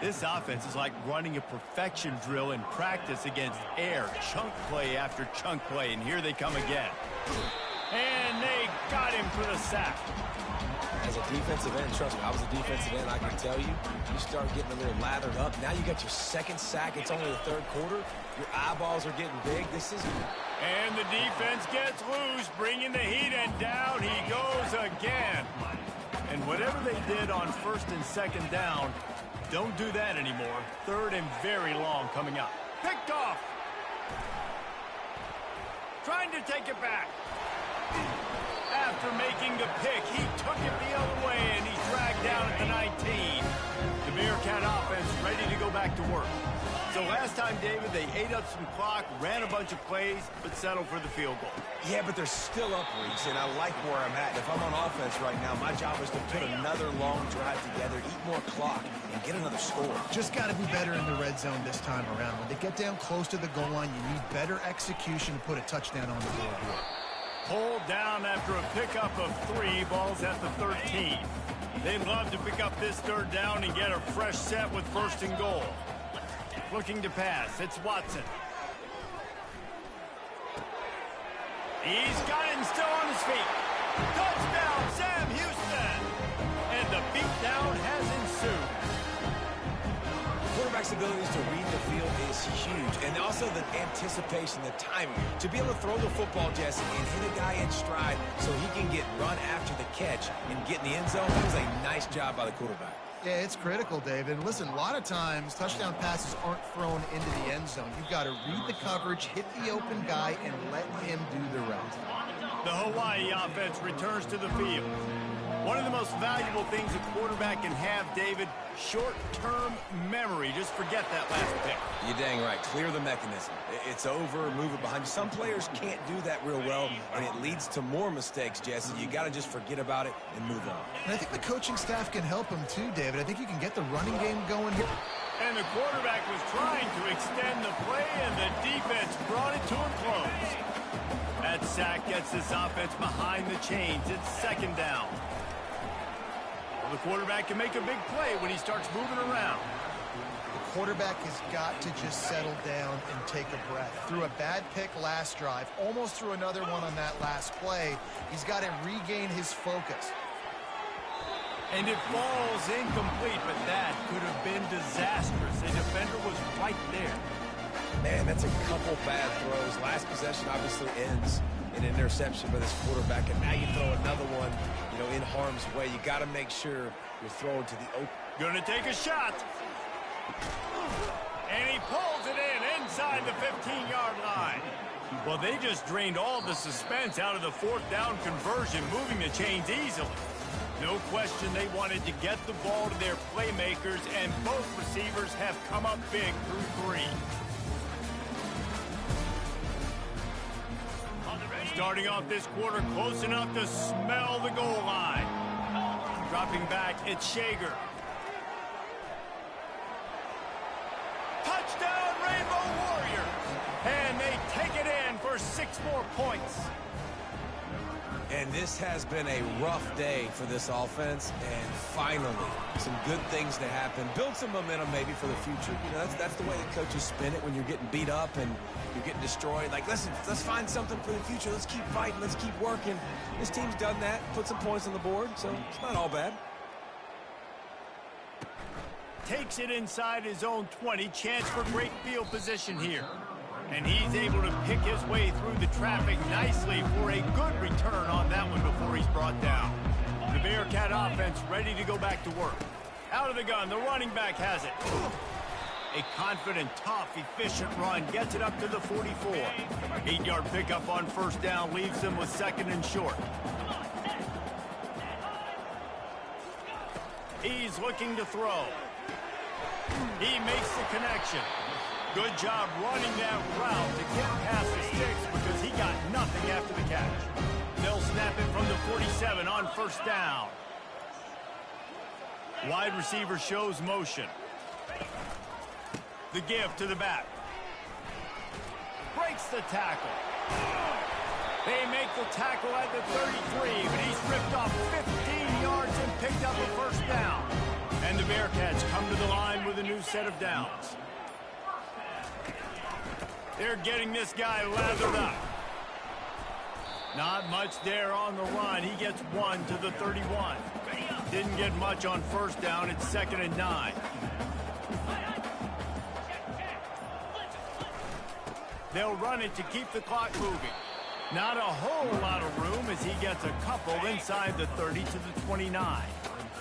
This offense is like running a perfection drill in practice against air. Chunk play after chunk play, and here they come again. And they got him for the sack. As a defensive end, trust me, I was a defensive end, I can tell you, you start getting a little lathered up. Now you got your 2nd sack. It's only the 3rd quarter. Your eyeballs are getting big. This is... And the defense gets loose, bringing the heat, and down he goes again. And whatever they did on 1st and 2nd down, don't do that anymore. 3rd and very long coming up. Picked off. Trying to take it back. After making the pick, he took it the other way, and he's dragged down at the 19. The Bearcat offense ready to go back to work. So last time, David, they ate up some clock, ran a bunch of plays, but settled for the field goal. Yeah, but they're still up, Reese, and I like where I'm at. If I'm on offense right now, my job is to put another long drive together, eat more clock, and get another score. Just got to be better in the red zone this time around. When they get down close to the goal line, you need better execution to put a touchdown on the board here. Pulled down after a pickup of 3, balls at the 13. They'd love to pick up this 3rd down and get a fresh set with 1st and goal. Looking to pass, it's Watson. He's got it and still on his feet. Touchdown, Sam Houston! And the beatdown has ensued. Quarterback's abilities to read the field is huge. And also the anticipation, the timing. To be able to throw the football, Jesse, and hit a guy in stride so he can get run after the catch and get in the end zone, that was a nice job by the quarterback. Yeah, it's critical, David. Listen, a lot of times touchdown passes aren't thrown into the end zone. You've got to read the coverage, hit the open guy, and let him do the rest. The Hawaii offense returns to the field. One of the most valuable things a quarterback can have, David, short-term memory. Just forget that last pick. You're dang right. Clear the mechanism. It's over, move it behind you. Some players can't do that real well, and it leads to more mistakes, Jesse. You got to just forget about it and move on. And I think the coaching staff can help him too, David. I think you can get the running game going here. And the quarterback was trying to extend the play, and the defense brought it to a close. That sack gets this offense behind the chains. It's second down. The quarterback can make a big play when he starts moving around. The quarterback has got to just settle down and take a breath. Threw a bad pick last drive, almost threw another one on that last play. He's got to regain his focus. And it falls incomplete, but that could have been disastrous. A defender was right there. Man, that's a couple bad throws. Last possession obviously ends in an interception by this quarterback, and now you throw another one, in harm's way. You got to make sure you're throwing to the open. Gonna take a shot. And he pulls it in inside the 15-yard line. Well, they just drained all the suspense out of the fourth down conversion, moving the chains easily. No question they wanted to get the ball to their playmakers, and both receivers have come up big through three. Starting off this quarter close enough to smell the goal line. Dropping back, it's Shager. Touchdown, Rainbow Warriors! And they take it in for 6 more points. And this has been a rough day for this offense, and finally, some good things to happen. Build some momentum maybe for the future. That's the way the coaches spin it when you're getting beat up and you're getting destroyed. Like, listen, let's find something for the future. Let's keep fighting. Let's keep working. This team's done that, put some points on the board, so it's not all bad. Takes it inside his own 20. Chance for great field position here. And he's able to pick his way through the traffic nicely for a good return on that one before he's brought down. The Bearcat offense ready to go back to work. Out of the gun, the running back has it. A confident, tough, efficient run gets it up to the 44. 8-yard pickup on first down leaves them with second and short. He's looking to throw. He makes the connection. Good job running that route to get past the sticks because he got nothing after the catch. They'll snap it from the 47 on first down. Wide receiver shows motion. The give to the back. Breaks the tackle. They make the tackle at the 33, but he's ripped off 15 yards and picked up a first down. And the Bearcats come to the line with a new set of downs. They're getting this guy lathered up. Not much there on the run. He gets 1 to the 31. Didn't get much on first down. It's 2nd and 9. They'll run it to keep the clock moving. Not a whole lot of room as he gets a couple inside the 30 to the 29.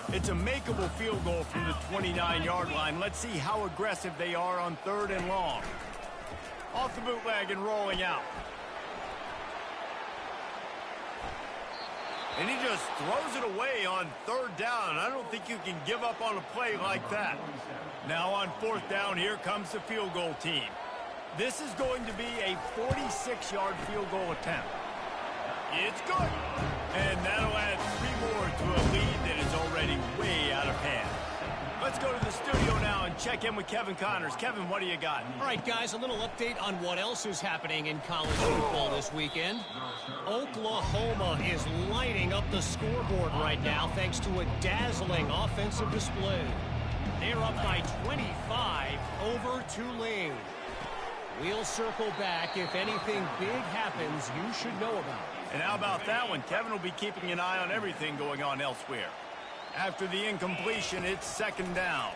It's a makeable field goal from the 29-yard line. Let's see how aggressive they are on 3rd and long. Off the bootleg and rolling out. And he just throws it away on 3rd down. I don't think you can give up on a play like that. Now on 4th down, here comes the field goal team. This is going to be a 46-yard field goal attempt. It's good. And that'll add 3 more to a lead that is already way out of hand. Let's go to the studio now and check in with Kevin Connors. Kevin, what do you got? All right, guys, a little update on what else is happening in college football this weekend. Oklahoma is lighting up the scoreboard right now thanks to a dazzling offensive display. They're up by 25 over Tulane. We'll circle back. If anything big happens, you should know about it. And how about that one? Kevin will be keeping an eye on everything going on elsewhere. After the incompletion, it's 2nd down.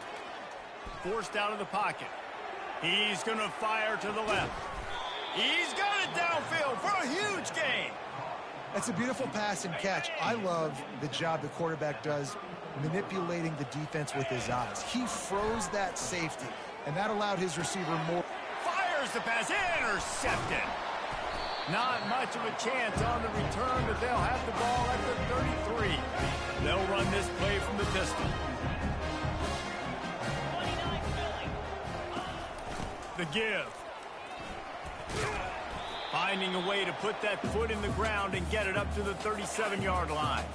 Forced out of the pocket. He's going to fire to the left. He's got it downfield for a huge gain. That's a beautiful pass and catch. I love the job the quarterback does manipulating the defense with his eyes. He froze that safety, and that allowed his receiver more. Fires the pass, intercepted. Not much of a chance on the return, but they'll have the ball at the 33. They'll run this play from the pistol. The give. Finding a way to put that foot in the ground and get it up to the 37-yard line.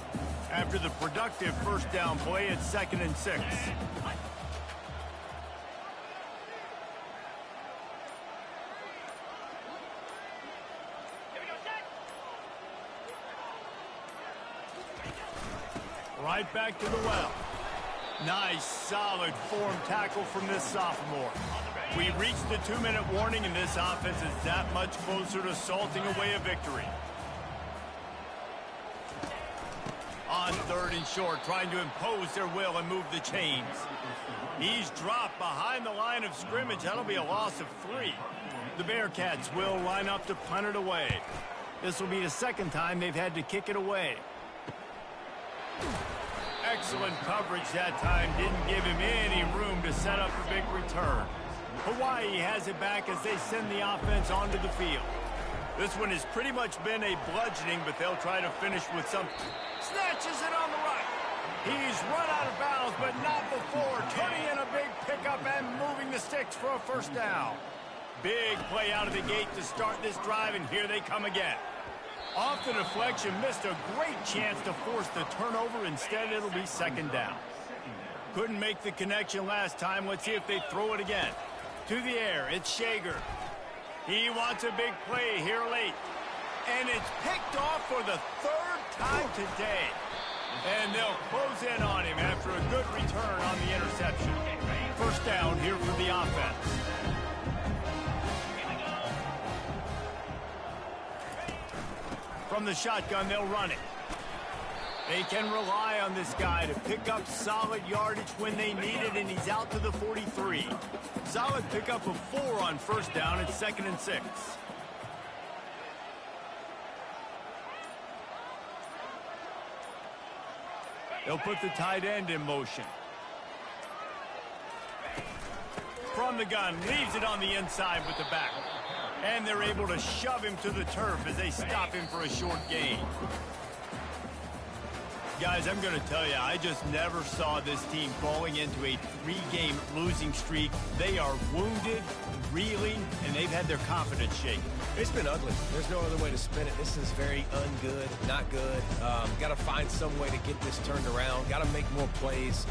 After the productive first down play, it's 2nd and 6. Right back to the well. Nice, solid form tackle from this sophomore. We reached the 2-minute warning, and this offense is that much closer to salting away a victory. On 3rd and short, trying to impose their will and move the chains. He's dropped behind the line of scrimmage. That'll be a loss of 3. The Bearcats will line up to punt it away. This will be the 2nd time they've had to kick it away. Excellent coverage that time. Didn't give him any room to set up a big return. Hawaii has it back as they send the offense onto the field. This one has pretty much been a bludgeoning, but they'll try to finish with some. Snatches it on the right. He's run out of bounds, but not before. Turning in a big pickup and moving the sticks for a first down. Big play out of the gate to start this drive, and here they come again. Off the deflection, missed a great chance to force the turnover. Instead, it'll be 2nd down. Couldn't make the connection last time. Let's see if they throw it again. To the air, it's Shager. He wants a big play here late. And it's picked off for the 3rd time today. And they'll close in on him after a good return on the interception. First down here for the offense. From the shotgun, they'll run it. They can rely on this guy to pick up solid yardage when they need it, and he's out to the 43. Solid pickup of 4 on first down. It's 2nd and 6. They'll put the tight end in motion. From the gun, leaves it on the inside with the back. And they're able to shove him to the turf as they stop him for a short gain. Guys, I'm going to tell you, I just never saw this team falling into a 3-game losing streak. They are wounded, reeling, and they've had their confidence shaken. It's been ugly. There's no other way to spin it. This is very ungood, not good. Got to find some way to get this turned around. Got to make more plays.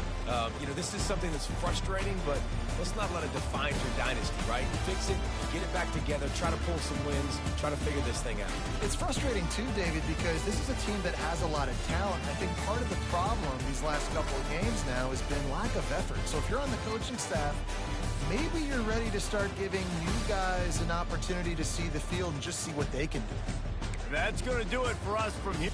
This is something that's frustrating, but let's not let it define your dynasty, right? Fix it, get it back together, try to pull some wins, try to figure this thing out. It's frustrating too, David, because this is a team that has a lot of talent. I think part of the problem these last couple of games now has been lack of effort. So if you're on the coaching staff, maybe you're ready to start giving new guys an opportunity to see the field and just see what they can do. That's going to do it for us from here.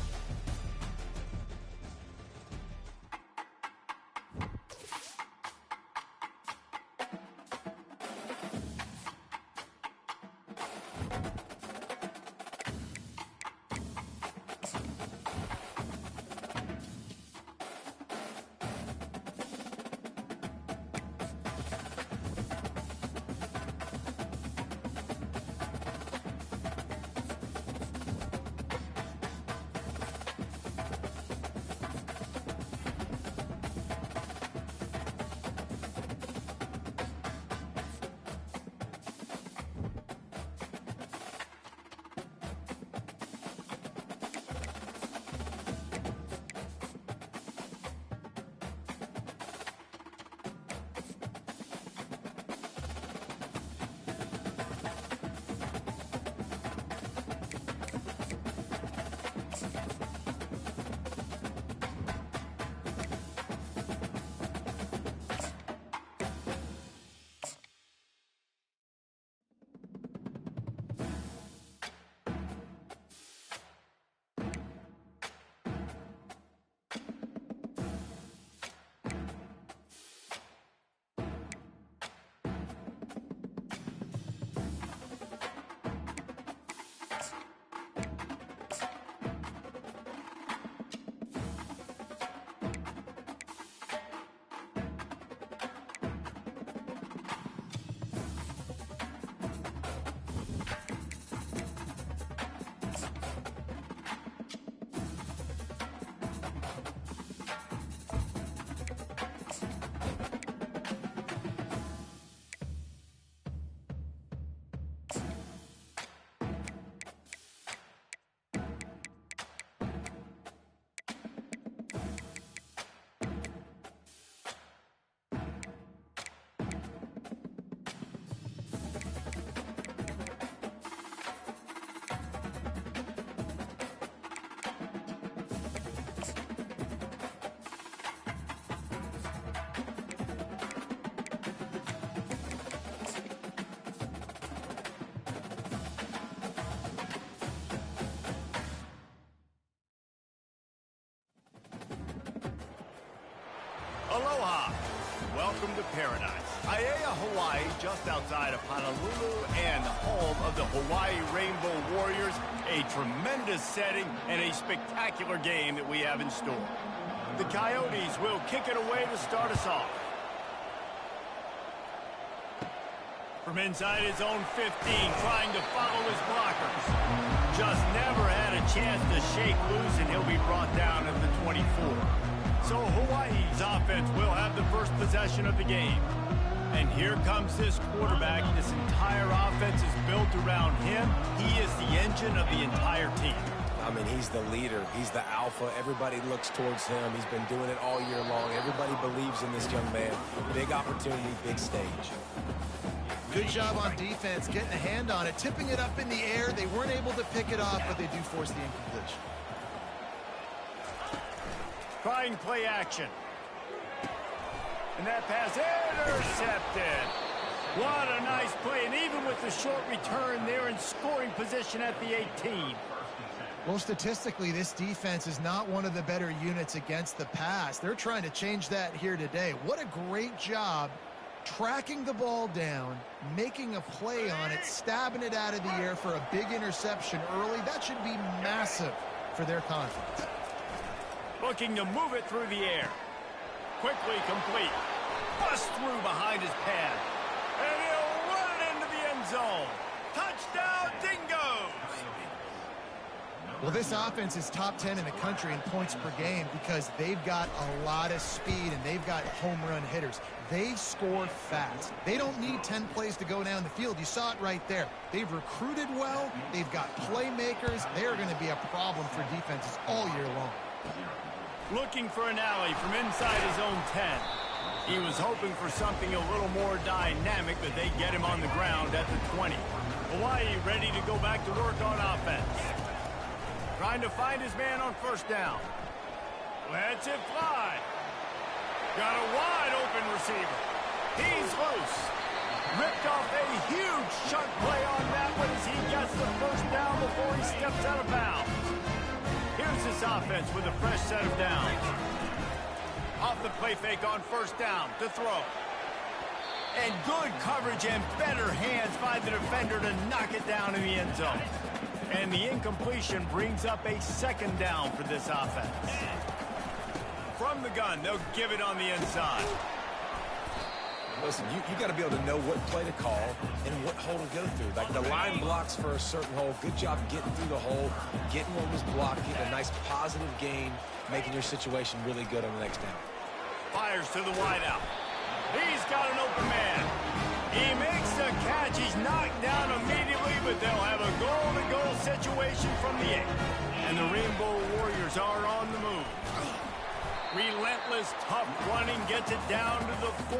Aloha. Welcome to paradise. Aiea, Hawaii, just outside of Honolulu and the home of the Hawaii Rainbow Warriors. A tremendous setting and a spectacular game that we have in store. The Coyotes will kick it away to start us off. From inside his own 15, trying to follow his blockers. Just never had a chance to shake loose, and he'll be brought down at the 24. So Hawaii's offense will have the first possession of the game. And here comes this quarterback. This entire offense is built around him. He is the engine of the entire team. I mean, he's the leader. He's the alpha. Everybody looks towards him. He's been doing it all year long. Everybody believes in this young man. Big opportunity, big stage. Good job on defense, getting a hand on it, tipping it up in the air. They weren't able to pick it off, but they do force the incompletion. Trying play action. And that pass intercepted. What a nice play. And even with the short return, they're in scoring position at the 18. Well, statistically, this defense is not one of the better units against the pass. They're trying to change that here today. What a great job tracking the ball down, making a play on it, stabbing it out of the air for a big interception early. That should be massive for their confidence. Looking to move it through the air. Quickly complete. Bust through behind his pad. And he'll run it into the end zone. Touchdown, Dingoes! Well, this offense is top 10 in the country in points per game because they've got a lot of speed and they've got home run hitters. They score fast. They don't need 10 plays to go down the field. You saw it right there. They've recruited well. They've got playmakers. They're going to be a problem for defenses all year long. Looking for an alley from inside his own 10. He was hoping for something a little more dynamic, but they get him on the ground at the 20. Hawaii ready to go back to work on offense. Trying to find his man on first down. Lets it fly. Got a wide open receiver. He's loose. Ripped off a huge chunk play on that one as he gets the first down before he steps out of bounds. Here's this offense with a fresh set of downs. Off the play fake on first down to throw. And good coverage and better hands by the defender to knock it down in the end zone. And the incompletion brings up a second down for this offense. From the gun, they'll give it on the inside. Listen, you got to be able to know what play to call and what hole to go through. Like the line blocks for a certain hole. Good job getting through the hole, getting what was blocked, getting a nice positive gain, making your situation really good on the next down. Fires to the wideout. He's got an open man. He makes the catch. He's knocked down immediately, but they'll have a goal-to-goal situation from the 8. And the Rainbow Warriors are on the move. Relentless, tough running gets it down to the 4.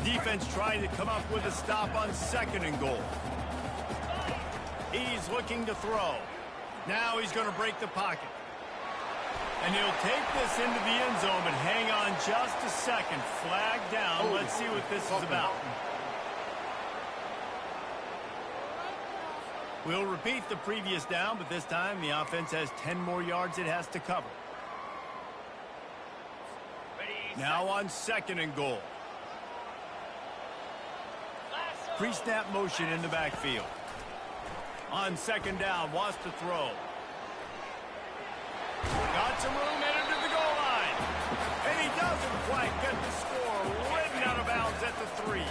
Defense trying to come up with a stop on second and goal. He's looking to throw. Now he's going to break the pocket. And he'll take this into the end zone, but hang on just a second. Flag down. Let's see what this is about. We'll repeat the previous down, but this time the offense has 10 more yards it has to cover. Now on second and goal. Pre-snap motion in the backfield. On second down, wants to throw. Got some room headed to the goal line. And he doesn't quite get the score. Ridden out of bounds at the 3.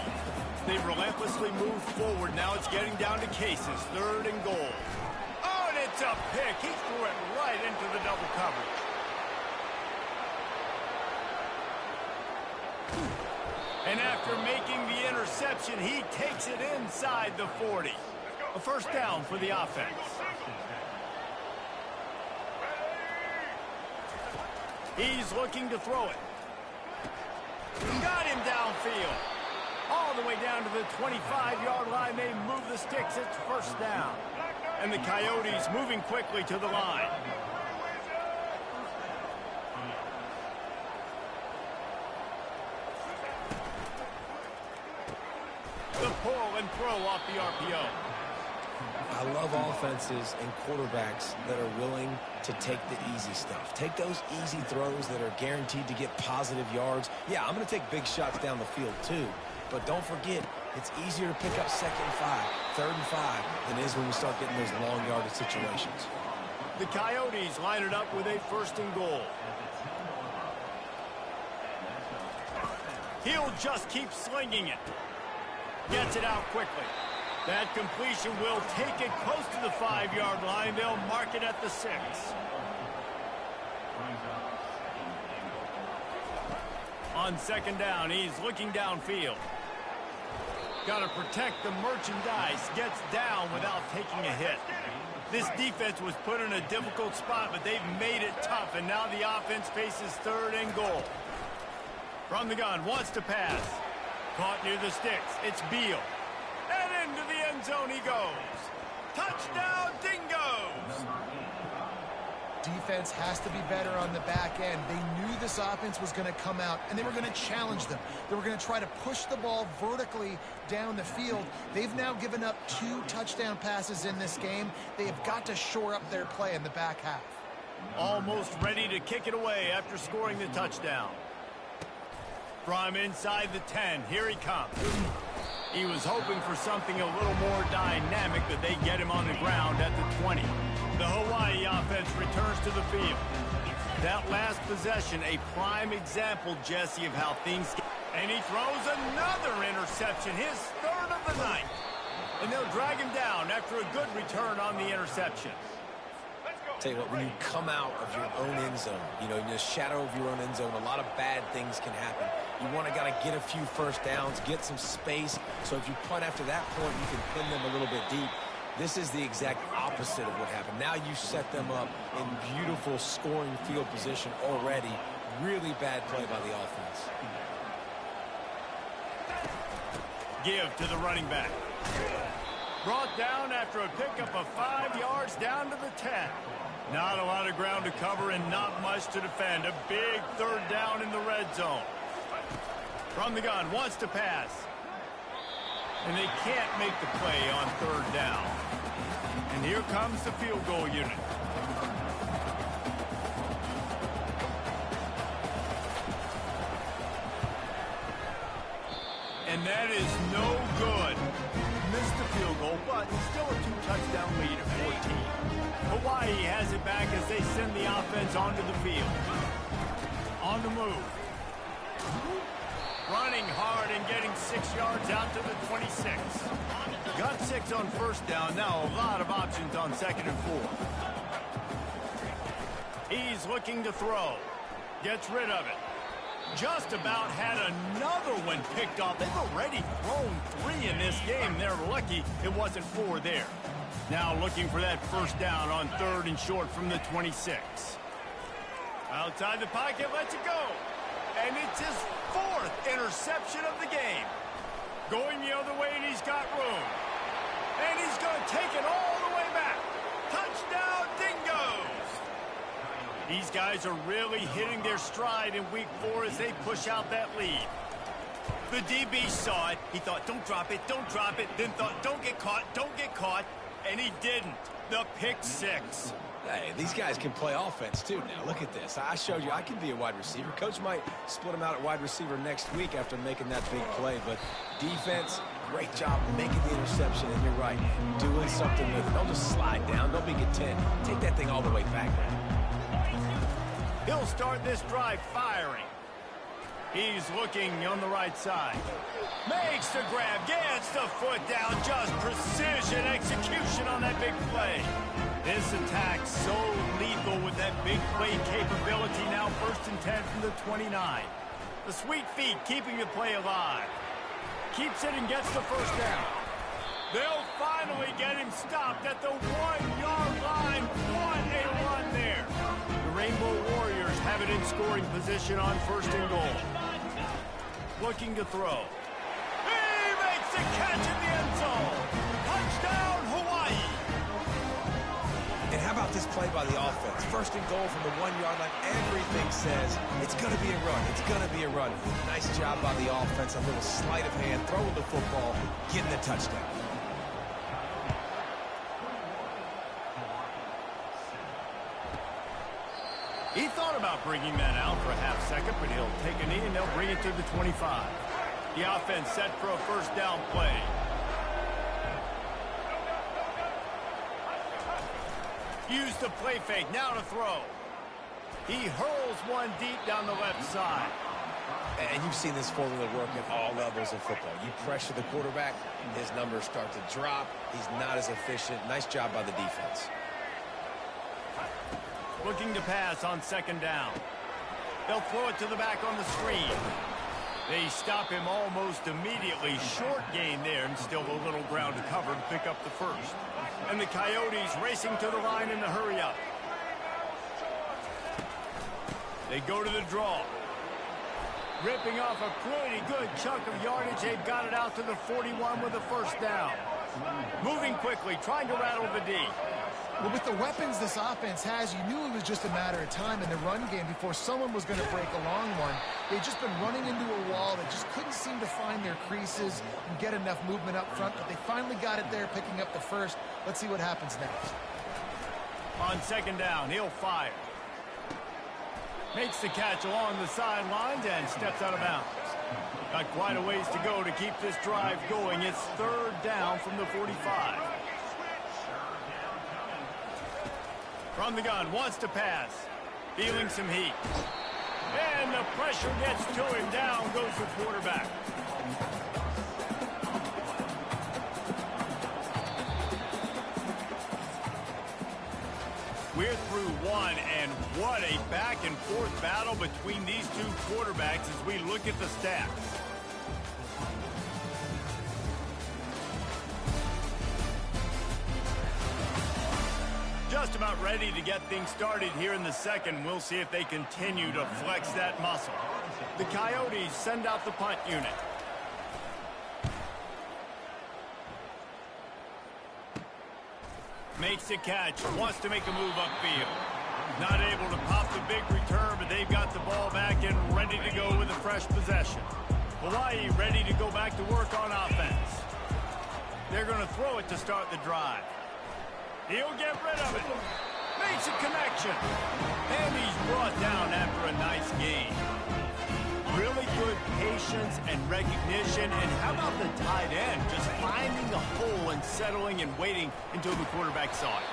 They've relentlessly moved forward. Now it's getting down to cases. Third and goal. Oh, and it's a pick. He threw it right into the double coverage. And after making the interception, he takes it inside the 40. A first down for the offense. He's looking to throw it. Got him downfield. All the way down to the 25-yard line. They move the sticks. It's first down. And the Coyotes moving quickly to the line. The pull and throw off the RPO. I love offenses and quarterbacks that are willing to take the easy stuff. Take those easy throws that are guaranteed to get positive yards. Yeah, I'm going to take big shots down the field too. But don't forget, it's easier to pick up 2nd and 5, 3rd and 5 than it is when we start getting those long yardage situations. The Coyotes line it up with a 1st and goal. He'll just keep slinging it. Gets it out quickly. That completion will take it close to the 5-yard line. They'll mark it at the 6. On 2nd down, he's looking downfield. Got to protect the merchandise. Gets down without taking a hit. This defense was put in a difficult spot, but they've made it tough, and now the offense faces 3rd and goal. From the gun, wants to pass. Caught near the sticks. It's Beal. And into the end zone he goes. Touchdown, Dingoes! Defense has to be better on the back end. They knew this offense was going to come out, and they were going to challenge them. They were going to try to push the ball vertically down the field. They've now given up 2 touchdown passes in this game. They have got to shore up their play in the back half. Almost ready to kick it away after scoring the touchdown. From inside the 10, here he comes. He was hoping for something a little more dynamic, but they get him on the ground at the 20. The Hawaii offense returns to the field. That last possession, a prime example, Jesse, of how things get. And he throws another interception, his 3rd of the night. And they'll drag him down after a good return on the interception. Tell you what, when you come out of your own end zone, you know, in the shadow of your own end zone, a lot of bad things can happen. You want to get a few first downs, get some space. So if you punt after that point, you can pin them a little bit deep. This is the exact opposite of what happened. Now you set them up in beautiful scoring field position already. Really bad play by the offense. Give to the running back. Brought down after a pickup of 5 yards down to the 10. Not a lot of ground to cover and not much to defend. A big 3rd down in the red zone. From the gun, wants to pass. And they can't make the play on 3rd down. And here comes the field goal unit. And that is no good. Missed the field goal, but still a 2-touchdown lead at 14. Hawaii has it back as they send the offense onto the field. On the move. Running hard and getting 6 yards out to the 26. Got 6 on 1st down. Now a lot of options on 2nd and 4. He's looking to throw. Gets rid of it. Just about had another one picked off. They've already thrown 3 in this game. They're lucky it wasn't 4 there. Now looking for that 1st down on 3rd and short from the 26. Outside the pocket, lets it go. And it's his 4th interception of the game. Going the other way, and he's got room. And he's going to take it all the way back. Touchdown, Dingoes! These guys are really hitting their stride in week 4 as they push out that lead. The DB saw it. He thought, don't drop it, don't drop it. Then thought, don't get caught, don't get caught. And he didn't. The pick 6. Hey, these guys can play offense, too. Now, look at this. I showed you I can be a wide receiver. Coach might split him out at wide receiver next week after making that big play. But defense, great job making the interception. And you're right, doing something with it. Don't just slide down. Don't make it 10. Take that thing all the way back. He'll start this drive firing. He's looking on the right side. Makes the grab, gets the foot down. Just precision execution on that big play. This attack so lethal with that big play capability. Now 1st and 10 from the 29. The sweet feet keeping the play alive. Keeps it and gets the 1st down. They'll finally get him stopped at the 1-yard line. What a run there. The Rainbow Warriors have it in scoring position on 1st and goal. Looking to throw. He makes the catch in the end zone. Touchdown, Hawaii. And how about this play by the offense? 1st and goal from the 1-yard line. Everything says it's going to be a run. It's going to be a run. Nice job by the offense. A little sleight of hand, throwing the football, getting the touchdown. not bringing that out for a half second, but he'll take a knee and they'll bring it to the 25. The offense set for a first down play. Use the play fake, now to throw. He hurls one deep down the left side. And you've seen this formula work at all levels of football. You pressure the quarterback, his numbers start to drop. He's not as efficient. Nice job by the defense. Looking to pass on second down. They'll throw it to the back on the screen. They stop him almost immediately. Short gain there, and still a little ground to cover to pick up the first. And the Coyotes racing to the line in the hurry-up. They go to the draw. Ripping off a pretty good chunk of yardage. They've got it out to the 41 with a first down. Moving quickly, trying to rattle the D. Well, with the weapons this offense has, you knew it was just a matter of time in the run game before someone was going to break a long one. They've just been running into a wall. They just couldn't seem to find their creases and get enough movement up front, but they finally got it there, picking up the first. Let's see what happens next. On second down, he'll fire. Makes the catch along the sidelines and steps out of bounds. Got quite a ways to go to keep this drive going. It's third down from the 45. From the gun, wants to pass. Feeling some heat. And the pressure gets to him. Down goes the quarterback. We're through one, and what a back-and-forth battle between these two quarterbacks as we look at the stats. Just about ready to get things started here in the second. We'll see if they continue to flex that muscle. The Coyotes send out the punt unit. Makes the catch, wants to make a move upfield. Not able to pop the big return, but they've got the ball back and ready to go with a fresh possession. Hawaii ready to go back to work on offense. They're going to throw it to start the drive. He'll get rid of it. Makes a connection. And he's brought down after a nice gain. Really good patience and recognition. And how about the tight end? Just finding the hole and settling and waiting until the quarterback saw it.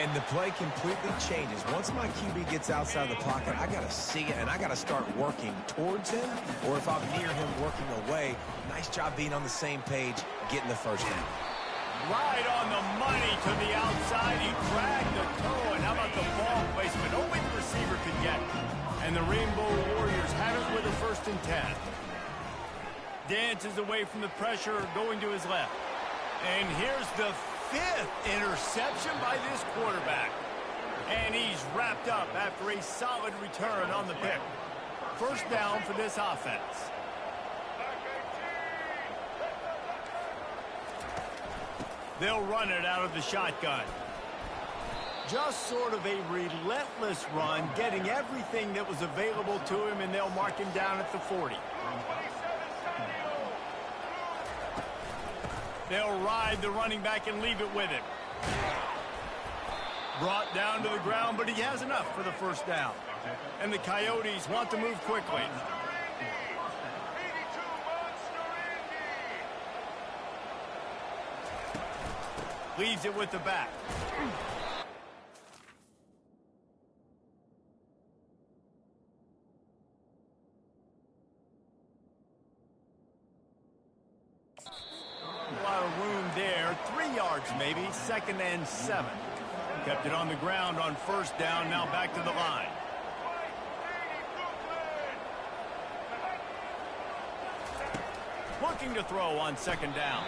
And the play completely changes. Once my QB gets outside the pocket, I got to see it, and I got to start working towards him, or if I'm near him, working away. Nice job being on the same page, getting the first down. Right on the money to the outside. He dragged the toe, and how about the ball placement? Only the receiver could get it. And the Rainbow Warriors have it with a 1st and 10. Dances away from the pressure, going to his left. And here's the 5th interception by this quarterback. And he's wrapped up after a solid return on the pick. First down for this offense. They'll run it out of the shotgun. Just sort of a relentless run, getting everything that was available to him, and they'll mark him down at the 40. They'll ride the running back and leave it with him. Brought down to the ground, but he has enough for the first down. And the Coyotes want to move quickly. Leaves it with the back. A lot of room there. 3 yards maybe. 2nd and 7. Kept it on the ground on first down. Now back to the line. Looking to throw on 2nd down.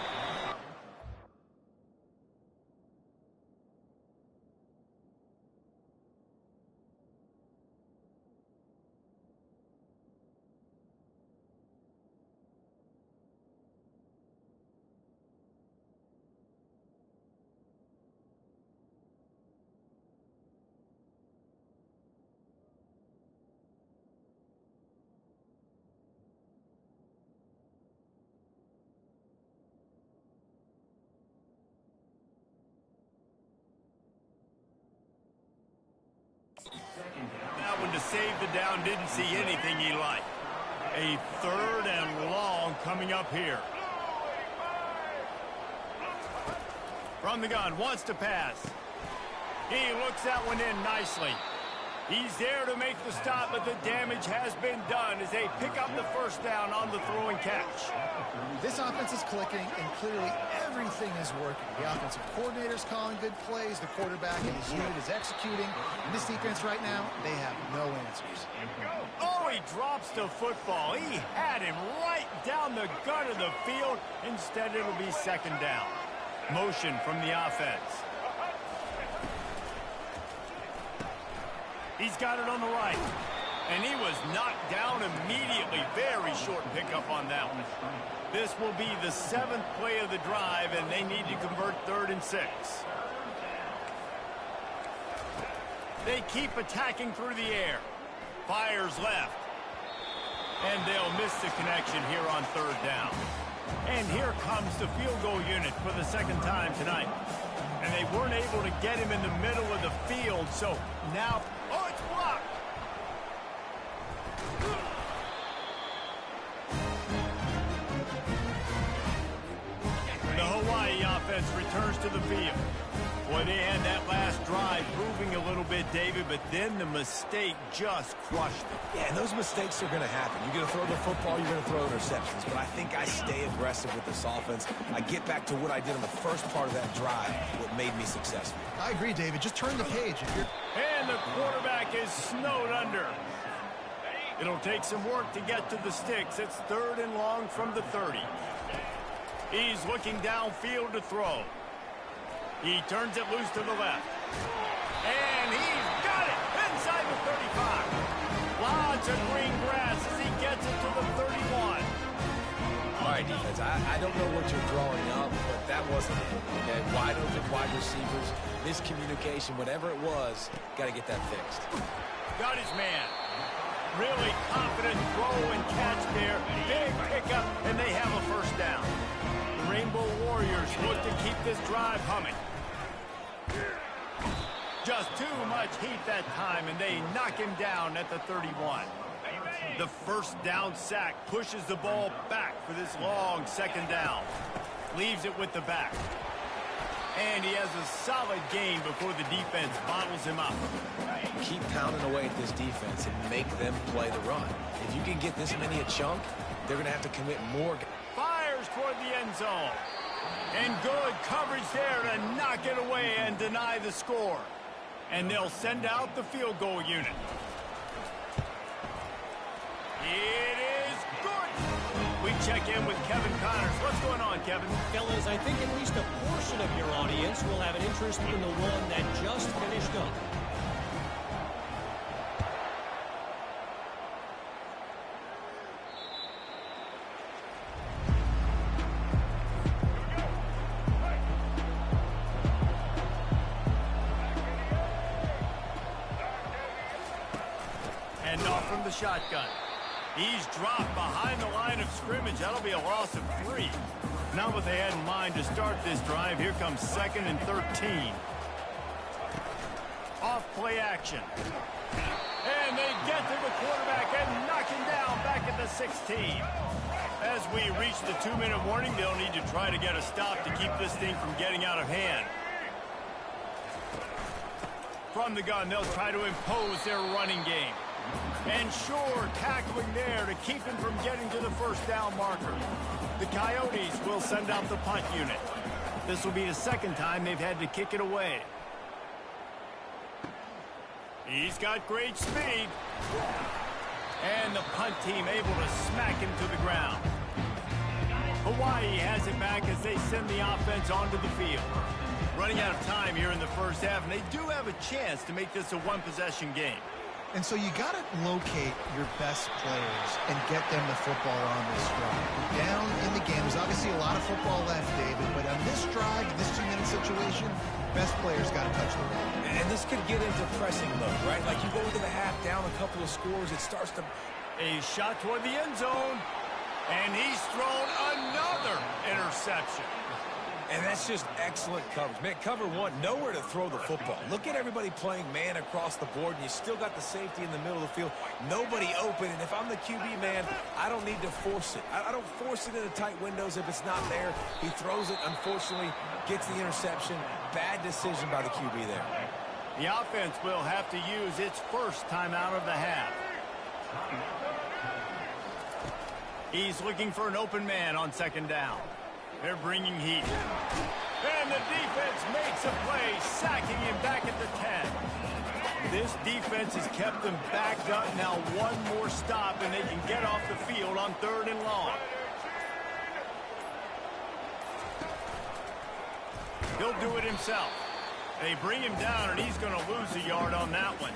the down, didn't see anything he liked. A 3rd and long coming up here. From the gun, wants to pass. He looks that one in nicely. He's there to make the stop, but the damage has been done as they pick up the first down on the throw and catch. This offense is clicking, and clearly everything is working. The offensive coordinator's calling good plays. The quarterback and his unit is executing. And this defense right now, they have no answers. Oh, he drops the football. He had him right down the gut of the field. Instead, it'll be 2nd down. Motion from the offense. He's got it on the right. And he was knocked down immediately. Very short pickup on that one. This will be the 7th play of the drive, and they need to convert 3rd and 6. They keep attacking through the air. Fires left. And they'll miss the connection here on 3rd down. And here comes the field goal unit for the 2nd time tonight. And they weren't able to get him in the middle of the field, so now... Oh, it's blocked! The Hawaii offense returns to the field. Boy, they had that last drive proving a little bit, David, but then the mistake just crushed them. Yeah, and those mistakes are going to happen. You're going to throw the football, you're going to throw interceptions. But I think I stay aggressive with this offense. I get back to what I did in the first part of that drive, what made me successful. I agree, David. Just turn the page. And the quarterback is snowed under. It'll take some work to get to the sticks. It's 3rd and long from the 30. He's looking downfield to throw. He turns it loose to the left. And he's got it inside the 35. Lots of green grass as he gets it to the 31. All right, defense, I don't know what you're drawing up, but that wasn't it. Okay, wide open wide receivers, miscommunication, whatever it was, got to get that fixed. Got his man. Really confident throw and catch there. Big pickup, and they have a 1st down. The Rainbow Warriors look to keep this drive humming. Just too much heat that time, and they knock him down at the 31. The 1st down sack pushes the ball back for this long 2nd down. Leaves it with the back. And he has a solid gain before the defense bottles him up. Keep pounding away at this defense and make them play the run. If you can get this many a chunk, they're going to have to commit more. Fires toward the end zone. And good coverage there to knock it away and deny the score. And they'll send out the field goal unit. It is good. We check in with Kevin Connors. What's going on, Kevin? Fellas, I think at least a portion of your audience will have an interest in the one that just finished up. And off from the shotgun. He's dropped behind the line of scrimmage. That'll be a loss of 3. Not what they had in mind to start this drive. Here comes 2nd and 13. Off play action. And they get to the quarterback and knock him down back at the 16. As we reach the 2-minute warning, they'll need to try to get a stop to keep this thing from getting out of hand. From the gun, they'll try to impose their running game. And sure, tackling there to keep him from getting to the 1st down marker. The Coyotes will send out the punt unit. This will be the 2nd time they've had to kick it away. He's got great speed. And the punt team able to smack him to the ground. Hawaii has it back as they send the offense onto the field. Running out of time here in the 1st half, and they do have a chance to make this a 1-possession game. And so you got to locate your best players and get them the football on this drive. We're down in the game. There's obviously a lot of football left, David, but on this drive, this 2-minute situation, best players got to touch the ball. And this could get into pressing mode, right? Like you go into the half down a couple of scores, it starts to... A shot toward the end zone, and he's thrown another interception. And that's just excellent coverage. Man, cover one, nowhere to throw the football. Look at everybody playing man across the board, and you still got the safety in the middle of the field. Nobody open, and if I'm the QB, man, I don't need to force it. I don't force it into tight windows if it's not there. He throws it, unfortunately, gets the interception. Bad decision by the QB there. The offense will have to use its first timeout of the half. He's looking for an open man on second down. They're bringing heat. And the defense makes a play, sacking him back at the 10. This defense has kept them backed up. Now one more stop, and they can get off the field on 3rd and long. He'll do it himself. They bring him down, and he's going to lose a yard on that one.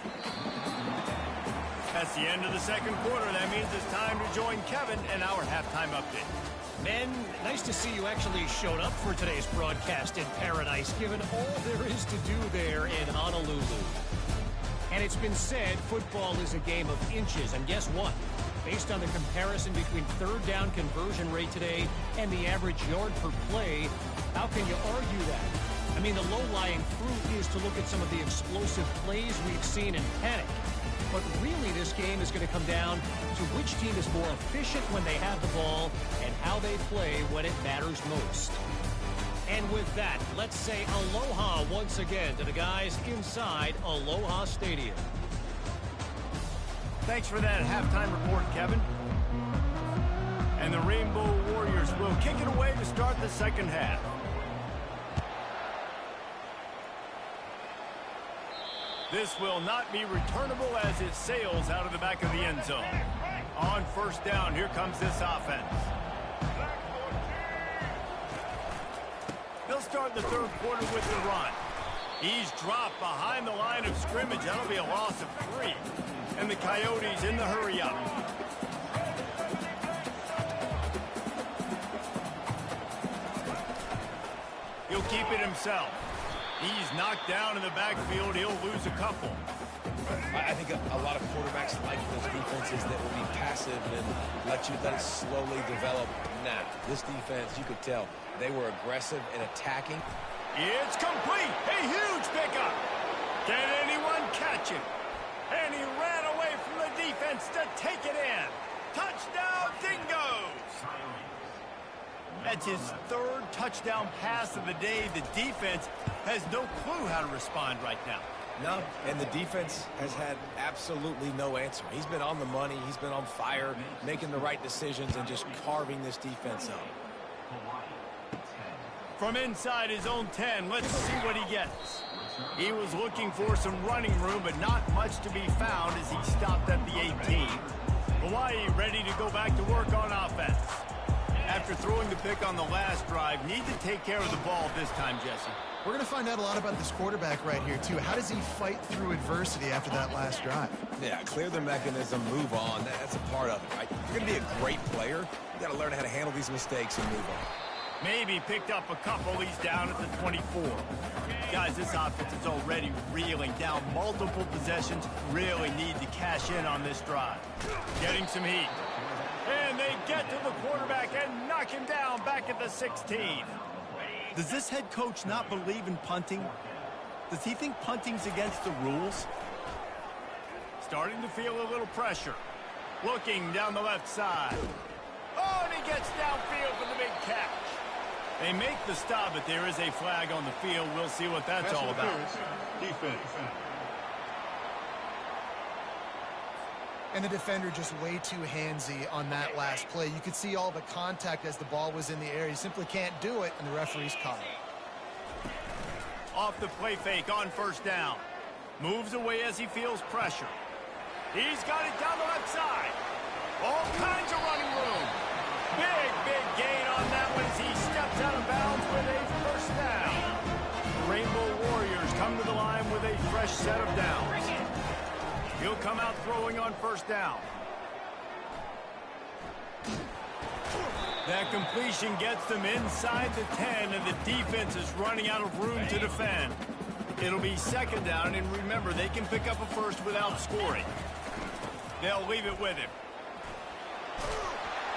That's the end of the second quarter. That means it's time to join Kevin and our halftime update. Men, nice to see you actually showed up for today's broadcast in paradise, given all there is to do there in Honolulu. And it's been said football is a game of inches, and guess what? Based on the comparison between 3rd down conversion rate today and the average yard per play, how can you argue that? I mean, the low-lying fruit is to look at some of the explosive plays we've seen in panic. But really, this game is going to come down to which team is more efficient when they have the ball and how they play when it matters most. And with that, let's say aloha once again to the guys inside Aloha Stadium. Thanks for that halftime report, Kevin. And the Rainbow Warriors will kick it away to start the second half. This will not be returnable as it sails out of the back of the end zone. On first down, here comes this offense. They'll start the 3rd quarter with the run. He's dropped behind the line of scrimmage. That'll be a loss of 3. And the Coyotes in the hurry-up. He'll keep it himself. He's knocked down in the backfield. He'll lose a couple. I think a lot of quarterbacks like those defenses that will be passive and let it slowly develop. Nah, this defense, you could tell, they were aggressive and attacking. It's complete. A huge pickup. Can anyone catch him? And he ran away from the defense to take it in. Touchdown, Dingoes! That's his 3rd touchdown pass of the day. The defense has no clue how to respond right now. No, and the defense has had absolutely no answer. He's been on the money. He's been on fire, making the right decisions and just carving this defense up. From inside his own 10, let's see what he gets. He was looking for some running room, but not much to be found as he stopped at the 18. Hawaii ready to go back to work on offense. After throwing the pick on the last drive, need to take care of the ball this time, Jesse. We're going to find out a lot about this quarterback right here, too. How does he fight through adversity after that last drive? Yeah, clear the mechanism, move on. That's a part of it, right? If you're going to be a great player, you got to learn how to handle these mistakes and move on. Maybe picked up a couple. He's down at the 24. Guys, this offense is already reeling down multiple possessions. Really need to cash in on this drive. Getting some heat. And they get to the quarterback and knock him down back at the 16. Does this head coach not believe in punting? Does he think punting's against the rules? Starting to feel a little pressure. Looking down the left side. Oh, and he gets downfield for the big catch. They make the stop, but there is a flag on the field. We'll see what that's all about. Defense. And the defender just way too handsy on that last play. You could see all the contact as the ball was in the air. He simply can't do it, and the referee's caught it. Off the play fake on first down. Moves away as he feels pressure. He's got it down the left side. All kinds of running room. Big gain on that one as he steps out of bounds with a first down. The Rainbow Warriors come to the line with a fresh set of downs. He'll come out throwing on first down. That completion gets them inside the 10, and the defense is running out of room to defend. It'll be second down, and remember, they can pick up a first without scoring. They'll leave it with him.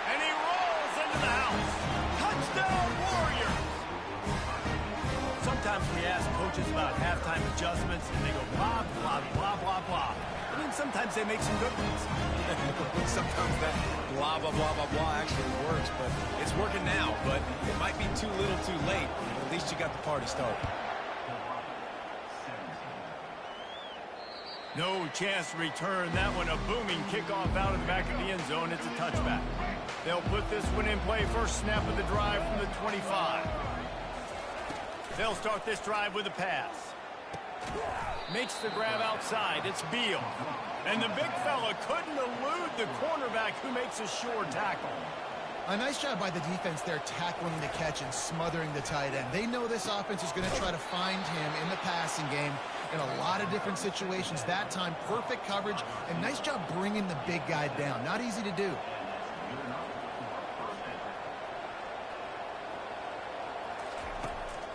And he rolls into the house. Touchdown, Warriors! sometimes we ask coaches about halftime adjustments, and they go blah, blah, blah, blah, blah. I mean, sometimes they make some good ones. Sometimes that blah, blah, blah, blah, blah actually works, but it's working now. But it might be too little too late. At least you got the party started. No chance to return that one. A booming kickoff out of the back of the end zone. It's a touchback. They'll put this one in play. First snap of the drive from the 25. They'll start this drive with a pass. Makes the grab outside. It's Beal. And the big fella couldn't elude the cornerback who makes a sure tackle. A nice job by the defense there tackling the catch and smothering the tight end. They know this offense is going to try to find him in the passing game in a lot of different situations. That time, perfect coverage, and nice job bringing the big guy down. Not easy to do.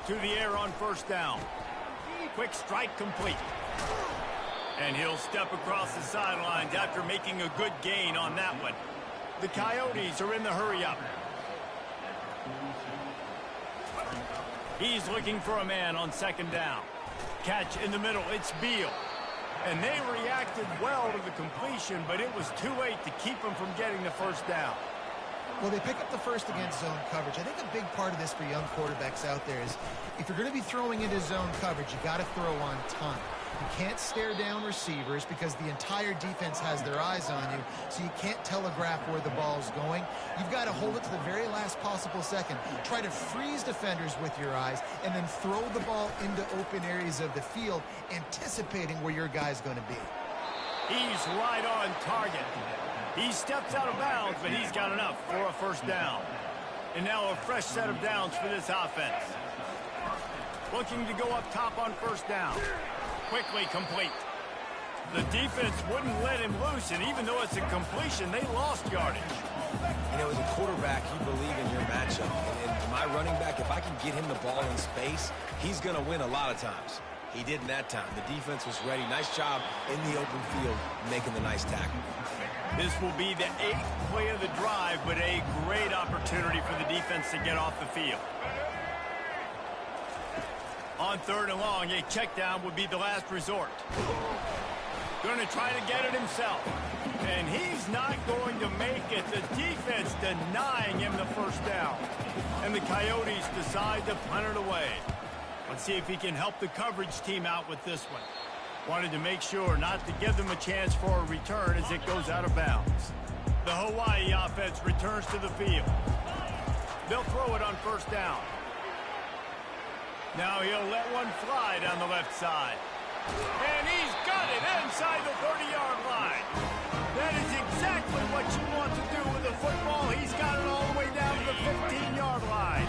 To the air on first down. Quick strike complete. And he'll step across the sidelines after making a good gain on that one. The Coyotes are in the hurry-up. He's looking for a man on second down. Catch in the middle. It's Beal. And they reacted well to the completion, but it was too late to keep him from getting the first down. Well, they pick up the first against zone coverage. I think a big part of this for young quarterbacks out there is if you're going to be throwing into zone coverage, you got to throw on time. You can't stare down receivers because the entire defense has their eyes on you, so you can't telegraph where the ball's going. You've got to hold it to the very last possible second. Try to freeze defenders with your eyes and then throw the ball into open areas of the field, anticipating where your guy's going to be. He's right on target. He steps out of bounds, but he's got enough for a first down. And now a fresh set of downs for this offense. Looking to go up top on first down. Quickly complete. The defense wouldn't let him loose, and even though it's a completion, they lost yardage. You know, as a quarterback, you believe in your matchup. And my running back, if I can get him the ball in space, he's going to win a lot of times. He didn't that time. The defense was ready. Nice job in the open field making the nice tackle. This will be the 8th play of the drive, but a great opportunity for the defense to get off the field. On third and long, a check down would be the last resort. Going to try to get it himself. And he's not going to make it. The defense denying him the first down. And the Coyotes decide to punt it away. Let's see if he can help the coverage team out with this one. Wanted to make sure not to give them a chance for a return as it goes out of bounds. The Hawaii offense returns to the field. They'll throw it on first down. Now he'll let one fly down the left side. And he's got it inside the 30-yard line. That is exactly what you want to do with a football. He's got it all the way down to the 15-yard line.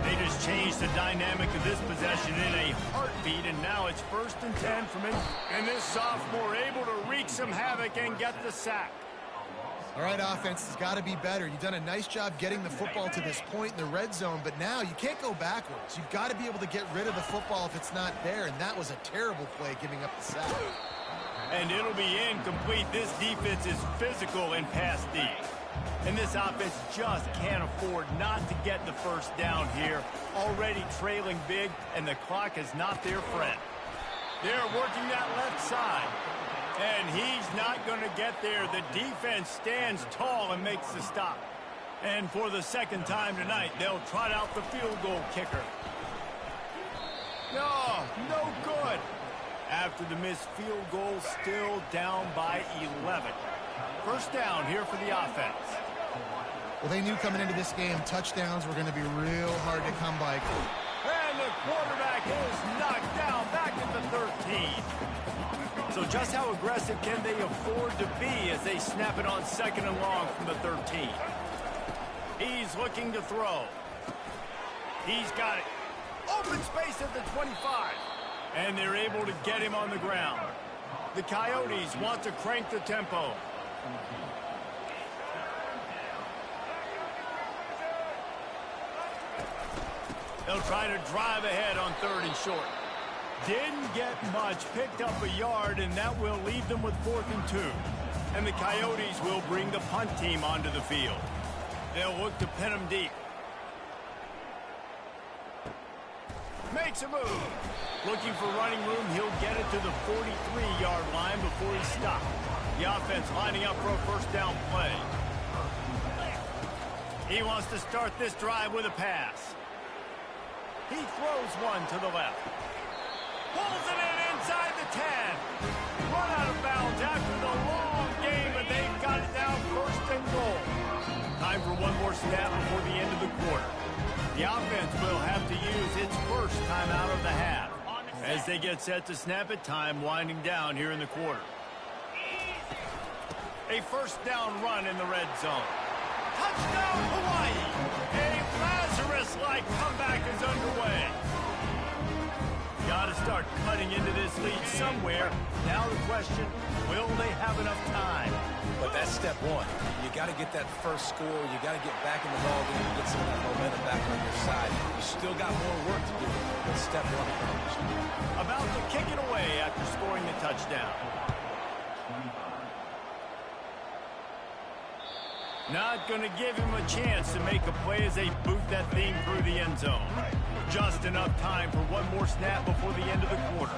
They just changed the dynamic of this possession in a heartbeat, and now it's 1st and 10 from him. And this sophomore able to wreak some havoc and get the sack. All right, offense has got to be better. You've done a nice job getting the football to this point in the red zone, but now you can't go backwards. You've got to be able to get rid of the football if it's not there, and that was a terrible play giving up the sack. And it'll be incomplete. This defense is physical and pass deep. And this offense just can't afford not to get the first down here. Already trailing big, and the clock is not their friend. They're working that left side. And he's not going to get there. The defense stands tall and makes the stop. And for the second time tonight, they'll trot out the field goal kicker. No good. After the missed field goal, still down by 11. First down here for the offense. Well, they knew coming into this game, touchdowns were going to be real hard to come by. And the quarterback is knocked down back at the 13. So just how aggressive can they afford to be as they snap it on 2nd and long from the 13? He's looking to throw. He's got it. Open space at the 25. And they're able to get him on the ground. The Coyotes want to crank the tempo. They'll try to drive ahead on 3rd and short. Didn't get much, picked up a yard, and that will leave them with 4th and 2. And the Coyotes will bring the punt team onto the field. They'll look to pin them deep. Makes a move. Looking for running room, he'll get it to the 43-yard line before he's stopped. The offense lining up for a first down play. He wants to start this drive with a pass. He throws one to the left. Pulls it in inside the 10. Run out of bounds after the long game, but they've got it down first and goal. Time for one more snap before the end of the quarter. The offense will have to use its first timeout of the half. As they get set to snap it, time winding down here in the quarter. A first down run in the red zone. Touchdown, Hawaii! A Lazarus-like comeback is underway. Got to start cutting into this lead somewhere. Now the question, will they have enough time? But that's step one. You got to get that first score. You got to get back in the ball game and get some of that momentum back on your side. You still got more work to do, but step one accomplished. About to kick it away after scoring the touchdown. Not going to give him a chance to make a play as they boot that thing through the end zone. Just enough time for one more snap before the end of the quarter.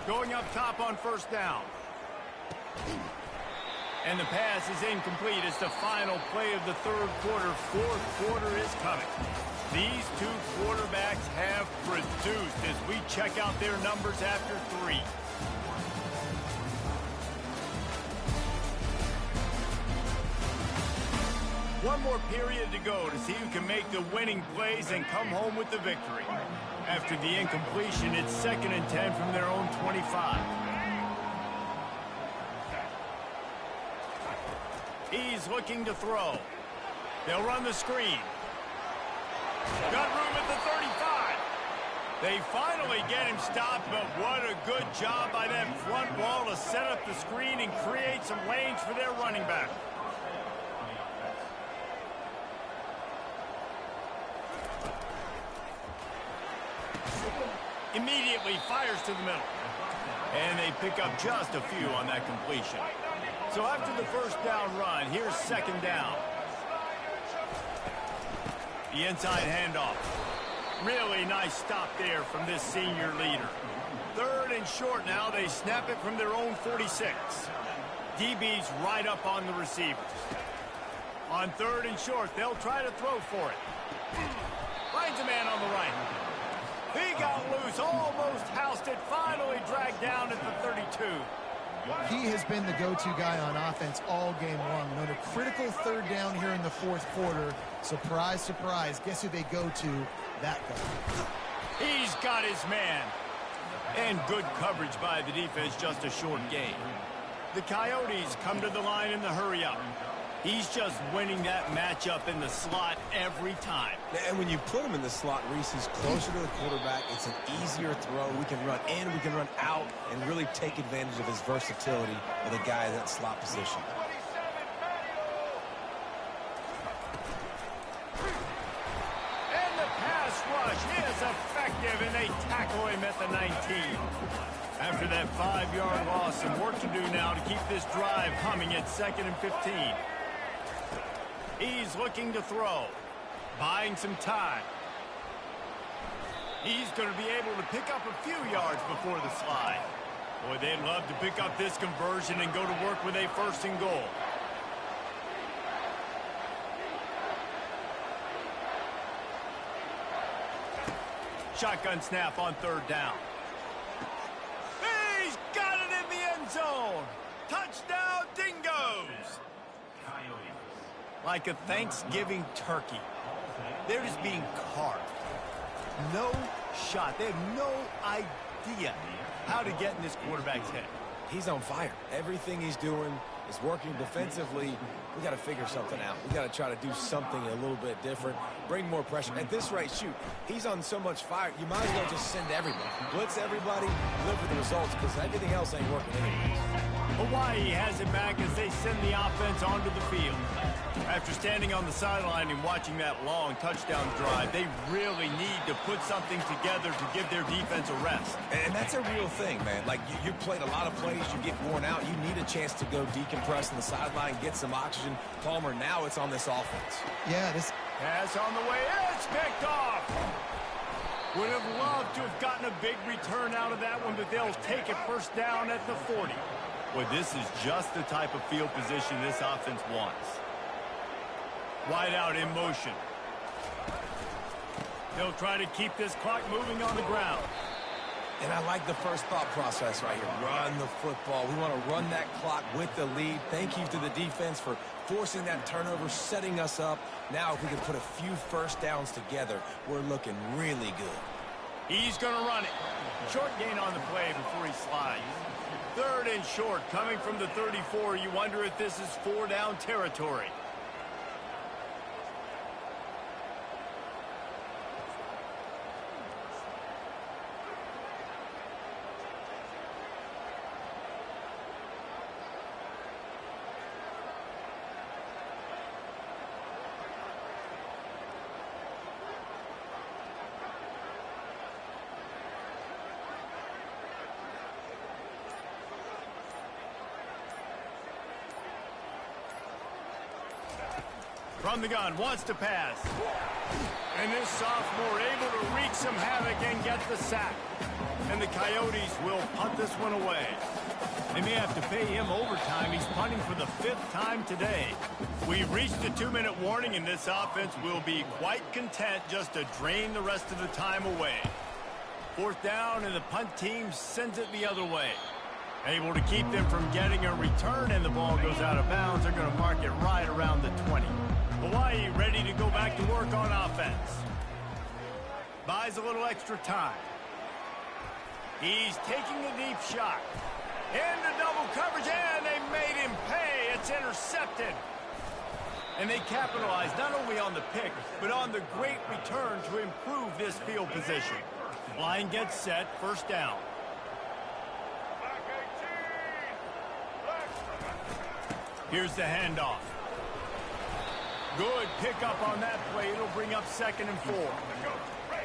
Going up top on first down. And the pass is incomplete. It's the final play of the third quarter. Fourth quarter is coming. These two quarterbacks have produced as we check out their numbers after three. One more period to go to see who can make the winning plays and come home with the victory. After the incompletion, it's 2nd and 10 from their own 25. He's looking to throw. They'll run the screen. Got room at the 35. They finally get him stopped, but what a good job by that front wall to set up the screen and create some lanes for their running back. Immediately fires to the middle. And they pick up just a few on that completion. So after the first down run, here's 2nd down. The inside handoff. Really nice stop there from this senior leader. 3rd and short now. They snap it from their own 46. DB's right up on the receivers. On 3rd and short, they'll try to throw for it. Finds a man on the right. He got loose, almost housed it, finally dragged down at the 32. He has been the go-to guy on offense all game long. And on a critical 3rd down here in the 4th quarter, surprise, surprise, guess who they go to? That guy. He's got his man. And good coverage by the defense, just a short gain. The Coyotes come to the line in the hurry-up. He's just winning that matchup in the slot every time. And when you put him in the slot, Reese, he's closer to the quarterback. It's an easier throw. We can run in, we can run out, and really take advantage of his versatility with a guy in that slot position. And the pass rush is effective, and they tackle him at the 19. After that 5-yard loss, some work to do now to keep this drive humming at 2nd and 15. He's looking to throw, buying some time. He's going to be able to pick up a few yards before the slide. Boy, they'd love to pick up this conversion and go to work with a 1st and goal. Shotgun snap on 3rd down. He's got it in the end zone. Touchdown, Dingoes. Like a Thanksgiving turkey. They're just being carved. No shot. They have no idea how to get in this quarterback's head. He's on fire. Everything he's doing is working defensively. We got to figure something out. We got to try to do something a little bit different, bring more pressure. At this rate, shoot, he's on so much fire, you might as well just send everybody. Blitz everybody, live with the results, because everything else ain't working anyways. Hawaii has it back as they send the offense onto the field. After standing on the sideline and watching that long touchdown drive, they really need to put something together to give their defense a rest. And that's a real thing, man. Like, you played a lot of plays, you get worn out, you need a chance to go decompress on the sideline, get some oxygen. Palmer, now it's on this offense. Yeah, this pass on the way. It's picked off. Would have loved to have gotten a big return out of that one, but they'll take it first down at the 40. Well, this is just the type of field position this offense wants. Wide out in motion. They'll try to keep this clock moving on the ground. And I like the first thought process right here. Run the football. We want to run that clock with the lead. Thank you to the defense for forcing that turnover, setting us up. Now, if we can put a few first downs together, we're looking really good. He's going to run it. Short gain on the play before he slides. 3rd and short, coming from the 34. You wonder if this is 4-down territory. From the gun, wants to pass. And this sophomore able to wreak some havoc and get the sack. And the Coyotes will punt this one away. They may have to pay him overtime. He's punting for the 5th time today. We've reached the 2-minute warning, and this offense will be quite content just to drain the rest of the time away. 4th down, and the punt team sends it the other way. Able to keep them from getting a return, and the ball goes out of bounds. They're going to mark it right around the 20. Hawaii ready to go back to work on offense. Buys a little extra time. He's taking a deep shot. Into double coverage, and they made him pay. It's intercepted. And they capitalize not only on the pick, but on the great return to improve this field position. Line gets set, 1st down. Here's the handoff. Good pickup on that play. It'll bring up 2nd and 4.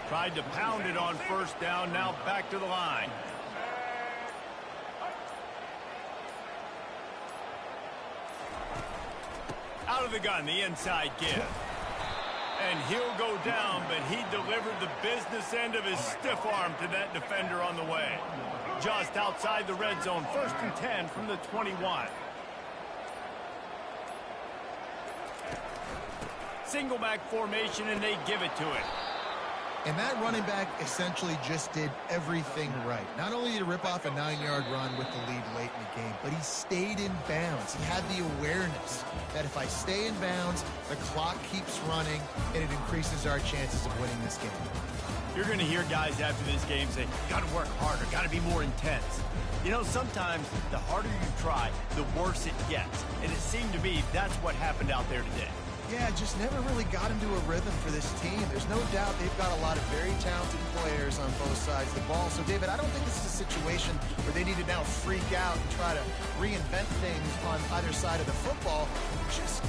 Tried to pound it on 1st down. Now back to the line. Out of the gun, the inside give. And he'll go down, but he delivered the business end of his stiff arm to that defender on the way. Just outside the red zone, 1st and 10 from the 21. Single back formation, and they give it to it. And that running back essentially just did everything right. Not only did he rip off a 9-yard run with the lead late in the game, but he stayed in bounds. He had the awareness that if I stay in bounds, the clock keeps running, and it increases our chances of winning this game. You're going to hear guys after this game say, got to work harder, got to be more intense. You know, sometimes the harder you try, the worse it gets. And it seemed to me that's what happened out there today. Yeah, just never really got into a rhythm for this team. There's no doubt they've got a lot of very talented players on both sides of the ball. So, David, I don't think this is a situation where they need to now freak out and try to reinvent things on either side of the football. Just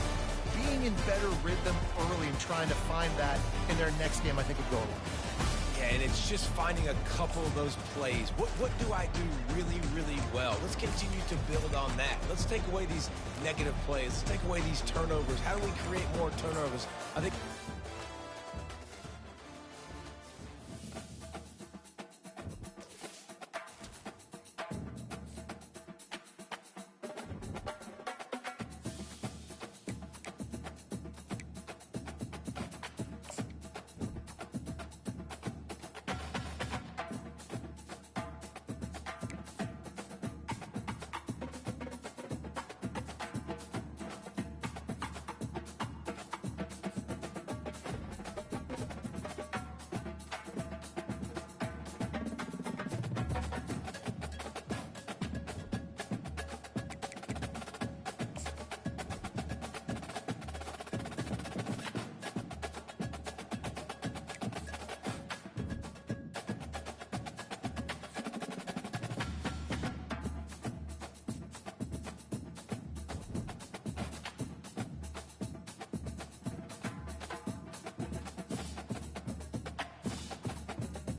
being in better rhythm early and trying to find that in their next game, I think, would go a long way. Yeah, and it's just finding a couple of those plays. What do I do really, really well? Let's continue to build on that. Let's take away these negative plays. Let's take away these turnovers. How do we create more turnovers? I think